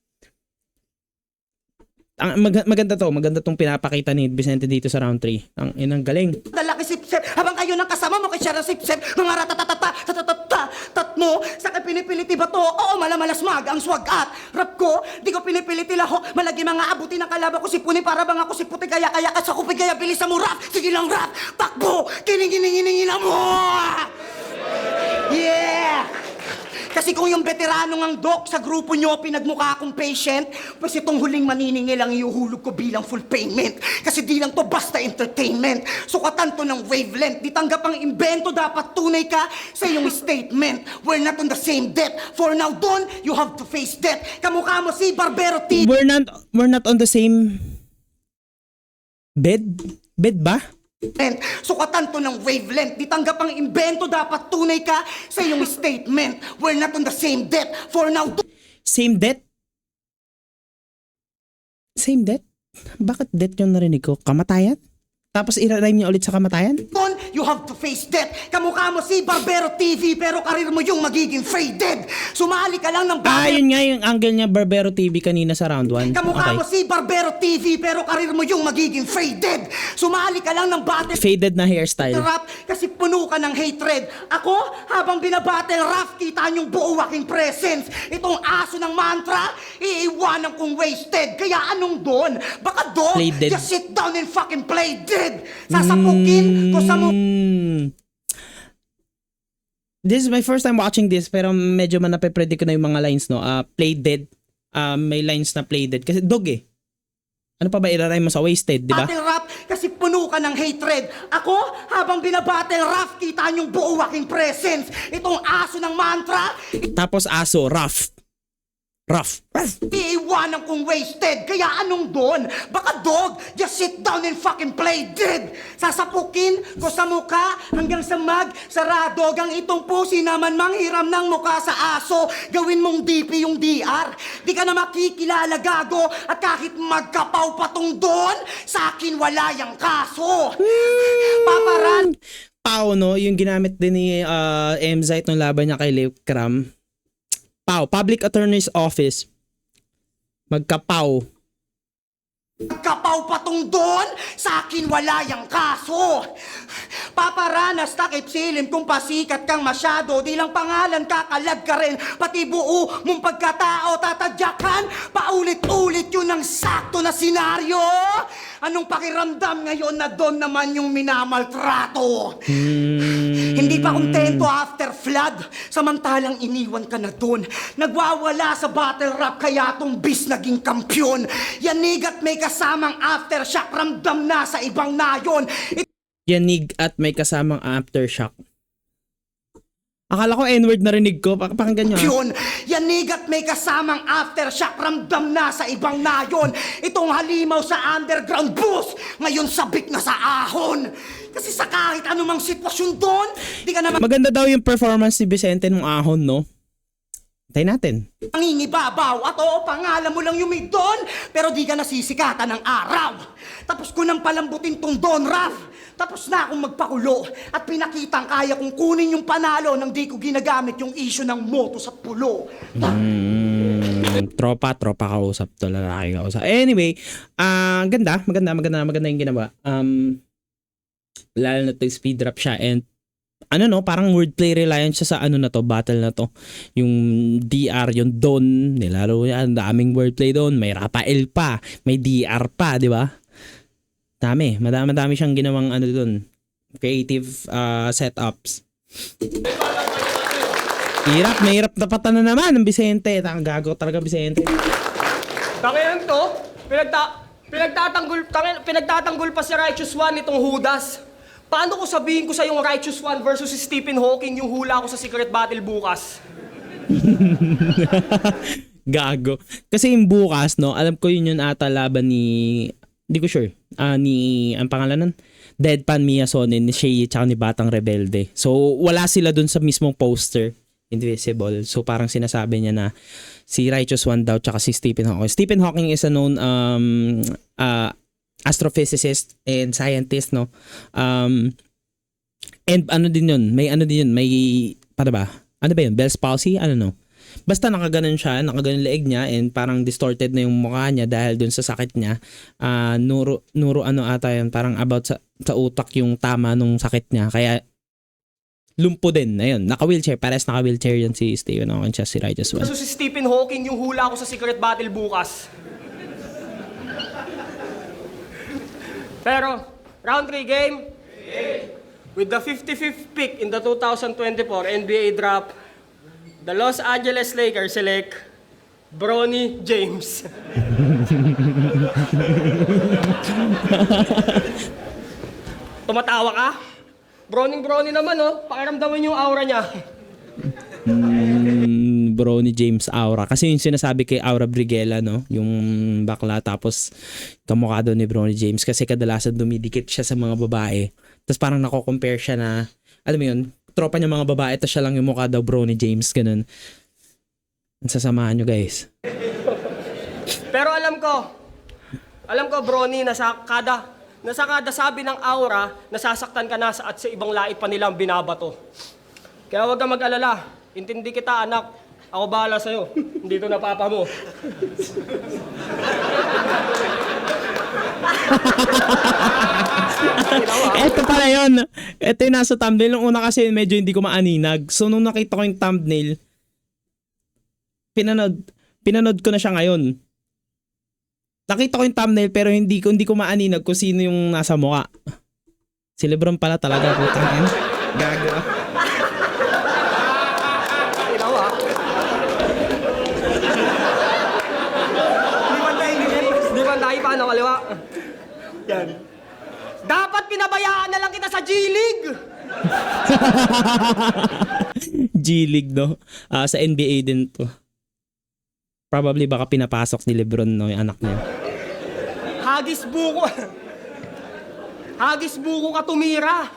Maganda tong pinapakita ni Vicente dito sa round 3. Ang inang galing. Dala kisip-sip. Habang kayo ng kasama mo kay Shara sip-sip. Mga tat mo. Sa pinipilit ba to? Oo, malamalasmag ang swag at rap ko. Di ko pinipilit ilahok. Malagi mga abuti ng kalaban ko si Puni. Para bang ako si Puti. Kaya ka sa kupig. Kaya bilisan mo rap. Sige lang rap. Takbo. Kining mo. Yeah! Kasi kung yung veterano ng doc sa grupo nyo pinagmukha akong patient, pues itong huling maniningil ang iuhulog ko bilang full payment. Kasi di lang to basta entertainment. Sukatan to ng wavelength. Di tanggap ang invento, dapat tunay ka sa iyong statement. We're not on the same depth. For now, Don, you have to face death. Kamukha mo si Barbero T. We're not on the same bed? Bed ba? Sukatan to ng wavelength. Di tanggap ang invento, dapat tunay ka sa iyong statement. We're not on the same depth. For now, Same death? Same death? Bakit death yung narinig ko? Kamatayan? Tapos i-rhyme niya ulit sa kamatayan? Don, you have to face death. Kamukha mo si Barbero TV, pero karir mo yung magiging faded. Sumali ka lang ng Yun nga yung angle niya Barbero TV kanina sa round 1. Kamukha mo si Barbero TV, pero karir mo yung magiging faded. Sumali ka lang ng battle Faded na hairstyle. rap kasi puno ka ng hatred. Ako, habang binabattle rap, kita niyong buo aking presence. Itong aso ng mantra, iiwanan kong wasted. Kaya anong Don? Baka Don, Play dead. just sit down and fucking play dead. Sasapukin ko sa mo... This is my first time watching this pero medyo man nape-predict ko na yung mga lines no. Play dead. May lines na play dead kasi dog eh. Ano pa ba i-rhyme mo sa wasted, di ba? Battle rap kasi puno ka ng hatred. Ako, habang binabattle rap, kita niyong buo aking presence. Itong aso ng mantra, Tapos aso, rough. iiwanan kong wasted. Kaya anong Don? Baka dog, just sit down and fucking play dead. Sasapukin ko sa muka hanggang sa sarado. Gang itong pusi naman manghiram ng muka sa aso. Gawin mong DP yung DR. Di ka na makikilala gago. At kahit magkapaw patong Don, sa akin wala yung kaso. Paparan. Pau no, yung ginamit din ni M-Zite nung laban niya kay Leo Cram. Pau, Public Attorney's Office. Magkapaw. Kapaw patong Don, sa akin wala yung kaso. Paparanas takip silim kung pasikat kang masyado. Di lang pangalan kakalag ka rin, pati buo mong pagkatao tatadyakan. Paulit-ulit yun ang sakto na senaryo. Anong pakiramdam ngayon na Don naman yung minamaltrato? Hindi pa kontento after flood, samantalang iniwan ka na Don. Nagwawala sa battle rap kaya tong bis naging kampyon. Yanig at may kasamang aftershock, ramdam na sa ibang nayon. Yanig at may kasamang aftershock. Akala ko N-word narinig ko. Pakinggan nyo. Yun, yanig at may kasamang aftershock, ramdam na sa ibang nayon. Itong halimaw sa underground bus, ngayon sabik na sa ahon. Kasi sa kahit anumang sitwasyon doon, di ka naman Maganda daw yung performance ni Vicente nung ahon, no? Tayo natin. nangingibabaw. At oo, pangalan mo lang yung may Don, pero di ka nasisikatan ng araw. Tapos ko nang palambutin tong Don Raf. Tapos na akong magpakulo at pinakitang kaya kong kunin yung panalo nang di ko ginagamit yung issue ng motos at pulo. Tropa kausap to, lalaki kausap. Anyway, maganda yung ginawa. Lalo na to speed rap siya and parang wordplay reliant siya sa na to, battle na to. Yung DR, yung Don, nilaro yan, daming wordplay doon, may Rafael pa, may DR pa, di ba? Madami siyang ginawang doon, creative setups. Mahirap na pata na naman ng Vicente. Gago talaga Vicente. Tanginan to, pinagtatanggol pa si Righteous One itong Judas. Paano ko sabihin ko sa yung Righteous One versus si Stephen Hawking yung hula ko sa secret battle bukas? Gago. Kasi yung bukas, no, alam ko yun ata laban ni, di ko sure, ang pangalan nun? Deadpan Miasonin, ni Shay, tsaka ni Batang Rebelde. So, wala sila dun sa mismong poster, Invisible. So, parang sinasabi niya na si Righteous One daw, tsaka si Stephen Hawking. Stephen Hawking is a known astrophysicist and scientist, no? And may para ba? Ano ba yun? Bell's palsy? I don't know. Basta nakaganon leeg niya and parang distorted na yung mukha niya dahil dun sa sakit niya. Nuro ata yun, parang about sa utak yung tama nung sakit niya. Kaya lumpo din. Ayun, naka-wheelchair. Pares naka-wheelchair yan si Stephen Hawking siya, si Righteous One. Versus si Stephen Hawking yung hula ko sa secret battle bukas. Pero, round 3 game. With the 55th pick in the 2024 NBA draft, the Los Angeles Lakers select Bronny James. Tumatawa ka? Bronny naman, oh. Pakiramdaman yung aura niya. Bronny James aura. Kasi yung sinasabi kay Aura Briguela, no? Yung bakla, tapos kamukha daw ni Bronny James. Kasi kadalasan dumidikit siya sa mga babae. Tapos parang nako-compare siya na, alam mo yun, tropa niya mga babae, tapos siya lang yung mukha daw Bronny James, ganun. Ang sasamahan nyo, guys. Pero alam ko, Bronny, nasa kada sabi ng aura, nasasaktan ka na at sa ibang lait pa nilang binabato. Kaya huwag kang mag-alala. Intindi kita, anak. Ako bahala sa'yo. Hindi to na papa mo. Ito pala yun. Ito yung nasa thumbnail. Nung una kasi medyo hindi ko maaninag. So nung nakita ko yung thumbnail, pinanood ko na siya ngayon. Nakita ko yung thumbnail pero hindi ko maaninag kung sino yung nasa mukha. Si Lebron pala talaga. Putang ina. Gago. Di ba tayo paano kaliwa? Yan. Dapat pinabayaan na lang kita sa G-League! G-League, no? Sa NBA din to. Probably baka pinapasok ni Lebron, no? Yung anak niya. Hagis buko ka tumira.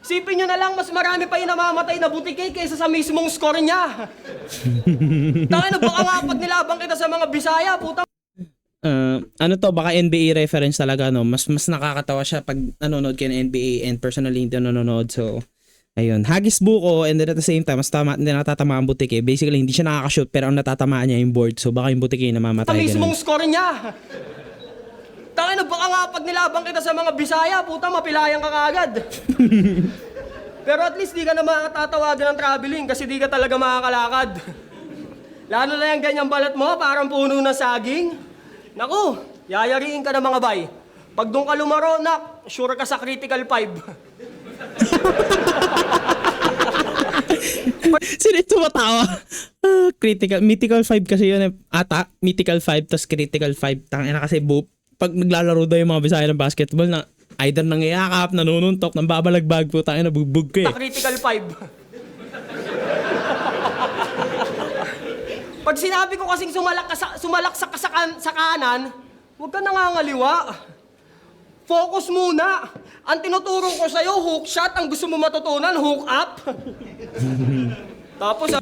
Sipin nyo na lang, mas marami pa yung namamatay na butike kaysa sa mismong score niya. Tangina, baka nga pag nilabang kita sa mga Bisaya, puta. Baka NBA reference talaga, no? Mas nakakatawa siya pag nanonood kayo ng NBA and personally hindi nanonood. So, ayun. Hagis buko and then at the same time, hindi natatama ang butike. Basically, hindi siya nakakashoot pero ang natatamaan niya yung board. So, baka yung butike yung namamatay. Sa mismong score niya. Tangina, baka nga pag nilabang kita sa mga Bisaya, puta, mapilayan ka kaagad. Pero at least di ka na makatatawagan ng traveling kasi di ka talaga makakalakad. Lalo na yung ganyang balat mo, parang puno ng saging. Naku, yayariin ka ng mga bay. Pag doon ka lumaro, nak, sure ka sa critical 5. Sino ito matawa? Mythical 5 kasi yun. Ata, Mythical 5 tas Critical 5. Tangina kasi pag naglalaro daw yung mga Bisaya ng basketball na either nangiyakap, nanununtok, nang babalagbag po, tangina bugbog ko eh. Sa critical 5. Pag sinabi ko kasing sumalaksak ka sa kanan, huwag ka nangangaliwa. Focus muna. Ang tinuturo ko sa'yo, hook shot. Ang gusto mo matutunan, hook up. Tapos,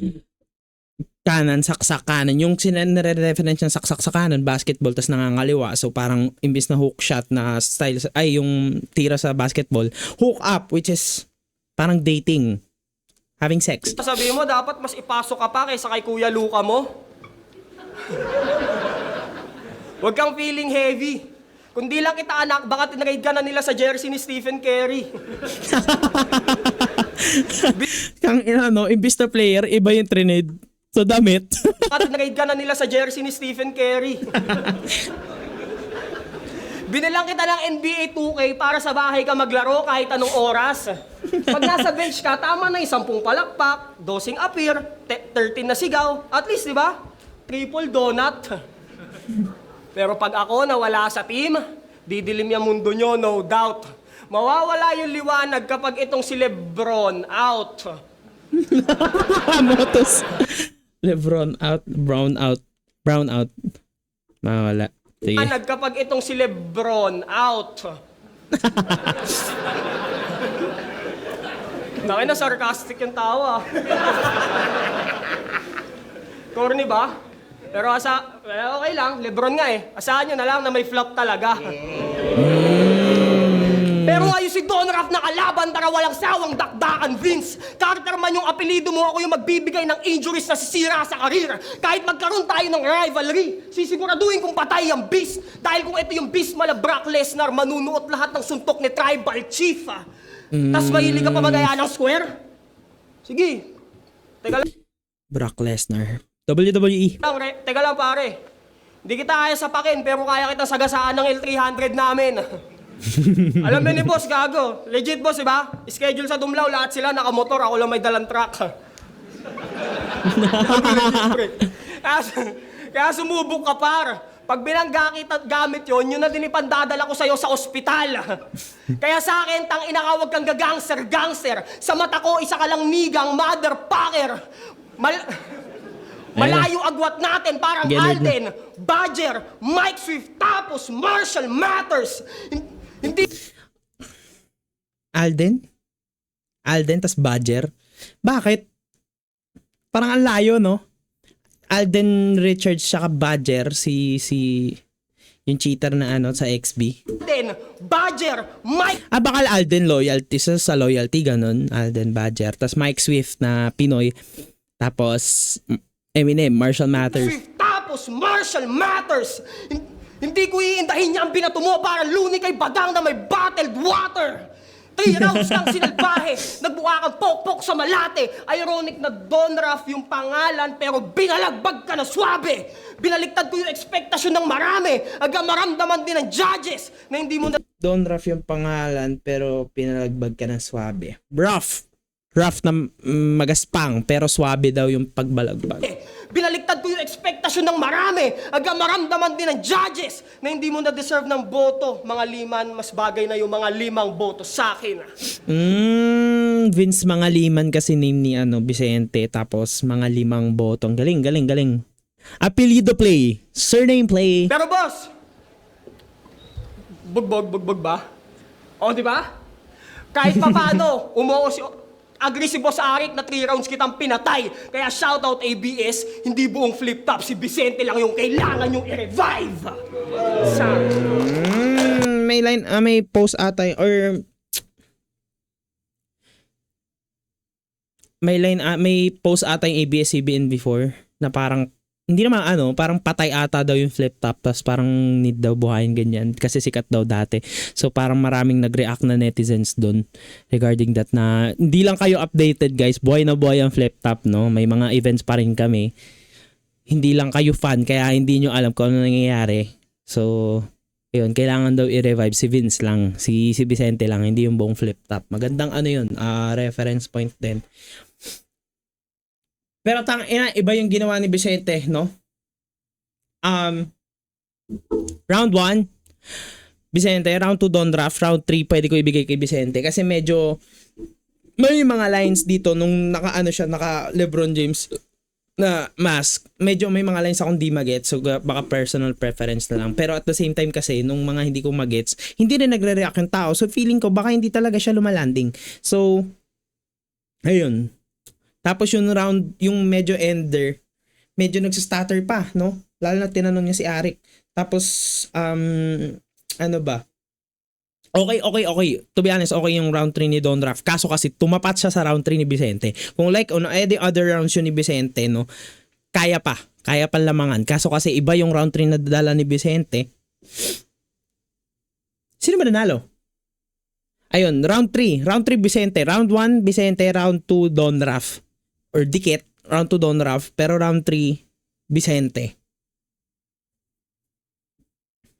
Kanan, saksak kanan. Yung sinare-reference ng saksak sa kanan, basketball, tas nangangaliwa. So parang imbis na hook shot na style, ay yung tira sa basketball, hook up, which is parang dating. Having sex. sabihin mo, dapat mas ipasok ka pa kaysa kay Kuya Luka mo. Huwag kang feeling heavy. Kung di lang kita anak, baka tinrade ka na nila sa jersey ni Stephen Curry. Kang no, imbis na player, iba yung trinade. So damit. Baka tinrade ka na nila sa jersey ni Stephen Curry. Binilang kita ng NBA 2K para sa bahay ka maglaro kahit anong oras. Pag nasa bench ka, tama na yung 10 palakpak, 12 appear, 13 na sigaw. At least, di ba? Triple donut. Pero pag ako nawala sa team, didilim yung mundo nyo, no doubt. Mawawala yung liwanag kapag itong si Lebron out. Motos. LeBron out, Brown out, Brown out. Mawala. Sige. Liwanag kapag itong si Lebron out. Nakin na sarcastic yung tawa. Corny ba? Pero okay lang, Lebron nga eh. Asahan nyo na lang na may flop talaga. Pero ngayon si Don Raff na kalaban, tara walang sawang dakdakan, Vince. Carter man yung apelido mo, ako yung magbibigay ng injuries na sisira sa karir. Kahit magkaroon tayo ng rivalry, sisiguraduhin kong patay ang Beast. Dahil kung ito yung Beast mala Brock Lesnar, manunuot lahat ng suntok ni Tribal Chief. Tas mahilig ka pa magaya ng square? Sige. Teka lang. Brock Lesnar. WWE. Teka lang pare. Hindi kita kaya sapakin pero kaya kitang sagasaan ng L300 namin. Alam mo ni boss, gago. Legit boss, diba? Schedule sa Dumlaw, lahat sila nakamotor, ako lang may dalang truck. kaya sumubok ka par. Pag binangga kita at gamit yun na din ipandadala ko sa'yo sa ospital. Kaya sa akin, tang inakawag kang gangster. Sa mata ko, isa ka lang nigang motherfucker. Malayo agwat natin, parang Gilid Alden, Badger, Mike Swift, tapos Marshall Matters. Hindi... Alden tas Badger. Bakit? Parang ang layo, no? Alden Richards saka Badger, si yung cheater na sa XB. Alden, Badger, Mike... Bakal Alden loyalty sa loyalty, ganun. Alden Badger. Tas Mike Swift na Pinoy. Tapos Eminem, Marshall Matters. Swift, tapos Marshall Matters. Hindi ko iindahin niya ang binato mo para luni kay Badang na may bottled water. 3 rounds lang sinalbahe. Nagbuka kang pokpok sa Malate. Ironic na Don Raff yung pangalan pero binalagbag ka na swabe. Binaliktad ko yung expectation ng marami. Hanggang maramdaman din ng judges na hindi mo na... Don Raff yung pangalan pero pinalagbag ka ng swabe. Rough na magaspang pero swabe daw yung pagbalagbag. Binaliktad ko yung expectation ng marami. Hanggang maramdaman din ng judges na hindi mo na-deserve ng boto. Mga liman, mas bagay na yung mga 5 boto sa akin. Vince mga liman kasi name ni Vicente tapos mga 5 boto. Ang galing. Apelido play. Surname play. Pero boss, bugbog ba? O, di ba? Kahit pa paano, agree si Boss Arik na 3 rounds kitang pinatay. Kaya shoutout ABS, hindi buong flip top. Si Vicente lang yung kailangan yung i-revive. May post ata or may post ata yung ABS-CBN before na parang hindi naman parang patay ata daw yung flip top tapos parang need daw buhayin ganyan kasi sikat daw dati. So parang maraming nag-react na netizens doon regarding that na hindi lang kayo updated guys, buhay na buhay ang flip top, no? May mga events pa rin kami. Hindi lang kayo fan kaya hindi nyo alam kung ano nangyayari. So yun, kailangan daw i-revive si Vince lang, si Vicente lang, hindi yung buong flip top. Magandang yun, reference point din. Pero iba yung ginawa ni Vicente, no? Round 1, Vicente. Round 2, Don Raff. Round 3, pwede ko ibigay kay Vicente. Kasi medyo, may mga lines dito nung naka LeBron James na mask, medyo may mga lines akong di magets, so baka personal preference na lang. Pero at the same time kasi, nung mga hindi ko magets, hindi rin nagre-react yung tao. So feeling ko, baka hindi talaga siya lumalanding. So, ayun. Tapos yung round, yung medyo ender, medyo nagsistutter pa, no? Lalo na tinanong niya si Arik. Tapos, ano ba? Okay. To be honest, okay yung round 3 ni Don Raf. Kaso kasi tumapat siya sa round 3 ni Vicente. Kung like on the other rounds yun ni Vicente, no, kaya pa lamangan. Kaso kasi iba yung round 3 na dala ni Vicente. Sino ba nanalo? Ayun, round 3 Vicente, round 1 Vicente, round 2 Don Raf. Or dikit, round 2 Don Raf, pero round 3 Vicente.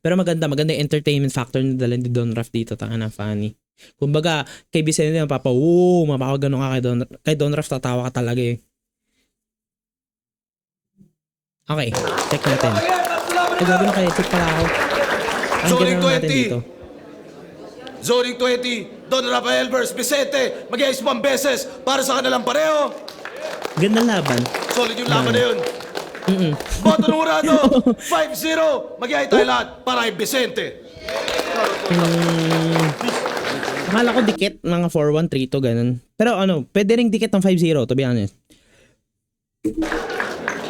Pero maganda yung entertainment factor na dala ni Don Raf dito, tanga na funny. Kumbaga, kay Vicente mapapagano ka kay Don Raf, tatawa ka talaga eh. Okay, check natin. Ay, gabi na kayo, check pala ako. Ang Zoning ganda natin 20. dito. Zoning 20, Don Rafael versus Vicente. Mag-iisipang beses para sa kanilang pareho. Ganda laban. Solid yung laban na yun. Boto ng Urado, 5-0. Mag-iay tayo lahat para kay Vicente. Akala ko dikit, mga 4-1, 3-2, ganun. Pero ano, pwede ring dikit ng 5-0, to be honest.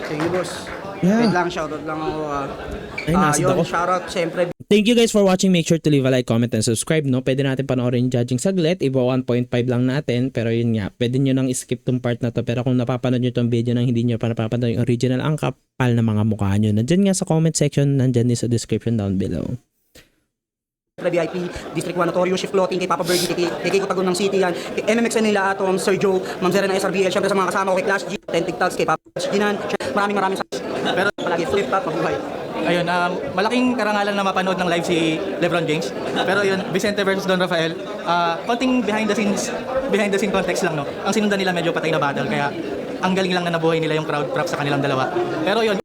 Sige, boss. Yeah. Wait lang, shoutout lang ako. Ay, nasid ako. Shoutout, siyempre, Thank you guys for watching. Make sure to leave a like, comment, and subscribe, no? Pwede natin panoorin yung judging saglit. Iba 1.5 lang natin. Pero yun nga, pwede nyo nang skip tong part na to. Pero kung napapanood nyo tong video nang hindi nyo pa napapanood yung original, ang kapal na mga mukha nyo. Nandyan nga sa comment section, nandyan din sa description down below. VIP, District 1 Notorious, Shift Floating, kay Papa Bergie, kay Kiko Tagon ng City yan, kay MMXN nila, Atom, Sir Joe, Ma'am Zera ng SRBL, syempre sa mga kasama ko kay Clash G, Authentic Tags, kay Papa Ginan, maraming pero palagi flip top, mabuhay. Ayun, malaking karangalan na mapanood ng live si LeBron James. Pero yun, Vicente versus Don Rafael, konting behind the scene context lang, no? Ang sinundan nila medyo patay na battle, kaya ang galing lang na nabuhay nila yung crowd props sa kanilang dalawa. Pero yun,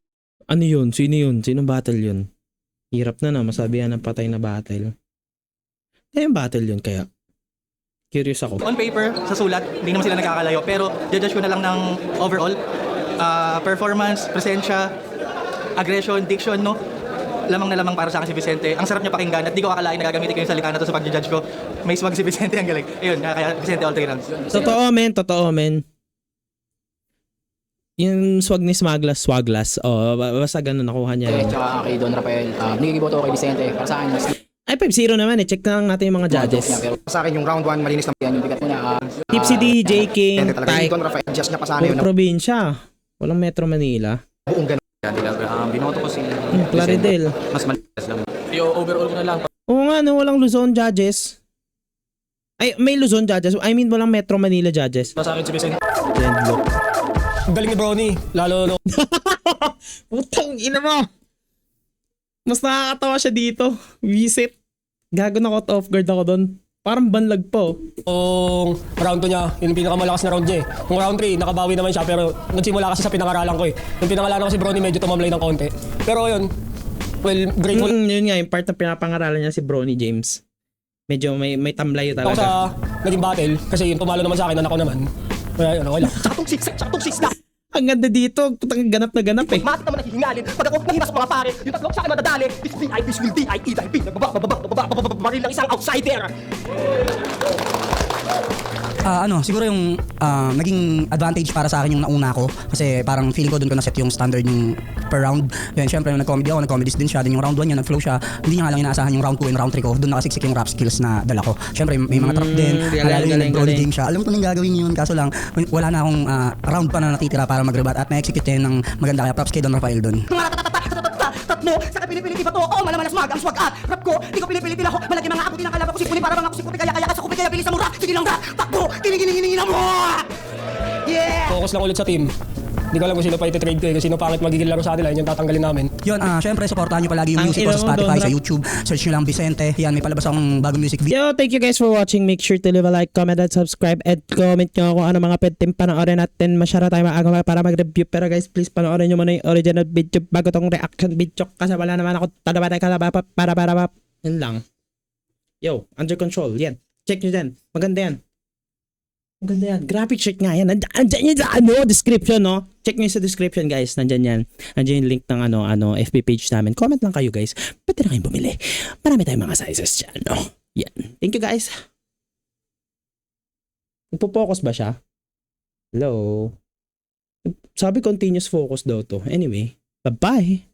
Ano yun? Sino yun? Sinong battle yun? Hirap na masabihan ng patay na battle. Yung battle yun kaya. Curious ako. on paper, sa sulat, hindi naman sila nagkakalayo. Pero judge ko na lang ng overall, performance, presensya, aggression, diction, no? Lamang na lamang para sa akin si Vicente. Ang sarap niya pakinggan at di ko akalain na gagamitin ko yung salita na to sa pag-judge ko. May swag si Vicente, ang galing. Ayun, kaya Vicente all 3 rounds. Totoo men. Yung swag ni Swaglas. Basta ganun nakuha niya rin. Tsaka kay Don Rafael, nigigiboto ko kay Vicente. Para sa akin, mas Ay, 5-0 naman eh. Check na lang natin yung mga judges. niya. Pero Sa akin yung round 1 malinis na yan yung bigat mo niya. Tipsy D, J King, talaga. Tyke, Yung Don Rafael, adjust niya pa sana yun. puro probinsya. Walang Metro Manila. Buong ganun. Binoto ko si Claridel. mas maligas lang. Yo, overall ko na lang. Oo nga, no, walang Luzon judges. Ay, may Luzon judges. I mean, walang Metro Manila judges. Para sa akin si Vicente. Landlock. Ang galing ni Brownie, lalo no. Putang ina mo. Mas nakakatawa siya dito. Visit. Gago na caught off guard ako doon. Parang banlag po. Yung round 2 niya, yun yung pinakamalakas na round niya eh. Yung round 3, nakabawi naman siya pero nagsimula kasi sa pinangaralan ko eh. Yung pinangaralan ko si Brownie medyo tumamlay ng konti. Pero yun, well, grateful Yun nga, yung part na pinapangaralan niya si Bronny James. Medyo may tamlay ako talaga. sa naging battle kasi yung tumalo naman sa akin, anak ko naman. Kaya yun, okay lang. Tsaka tong six na. Ang ganda dito. Putang ganap na ganap eh. Matik naman nahihingalin. Pag ako nahimas mga pare, yung tatlo sa akin madadali. This VI, this will DIE, dahil nagbaba, baril ng isang outsider. Siguro yung naging advantage para sa akin yung nauna ko kasi parang feeling ko doon ko na set yung standard yung per round. Then syempre yung nag-comedy ako, nag-comedies din siya. Then yung round 1 niya, nag-flow siya. Hindi niya nga lang inaasahan yung round 2 and round 3 ko. Doon nakasiksik yung rap skills na dala ko. Syempre may mga trap din. Lalo yung nag-broly game siya. Alam ko nang gagawin yun. Kaso lang, wala na akong round pa na natitira para mag-rebat at na-execute din ng maganda. Kaya props kay Don Rafael doon. Tatlo, saka pinipiliti ba to? Oh, malaman na swag, ang swag at rap ko. Di ko pinipiliti ako. Malagi mga abutin ang kalaban ko. Sipuni para mga kusipuni. Kaya ka sa kupi. Kaya bilis mo rap. Sige lang rap. Takbo. Kining mo. Yeah! Focus lang ulit sa team. Hindi ko alam kung sino pa iti-trade ko eh. Kung sino pangit magiging laro sa kanila, yun yung tatanggalin namin. Yun, syempre supportahan nyo palagi yung Ang music ko ina sa mo, Spotify, Don sa Rap. YouTube. Search nyo lang Vicente. Yan, may palabas akong bagong music video. Yo, thank you guys for watching. Make sure to leave a like, comment, and subscribe. And comment nyo kung ano mga pwedeng panoorin natin. Masyara tayo maaga para mag-review. Pero guys, please panoorin nyo muna yung original video bago tong reaction video. Kasi wala naman ako para. Yan lang. Yo, under control. Yan. Check nyo dyan. Maganda yan. Ang ganda yan. Graphic shirt nga yan. Andyan yan sa description, no? Check nyo sa description, guys. Nandyan yan. Nandyan yung link ng FB page namin. Comment lang kayo, guys. Pwede na kayong bumili. Marami tayong mga sizes dyan, no? Yan. Thank you, guys. Nagpo-focus ba siya? Hello? Sabi continuous focus daw to. Anyway, bye-bye.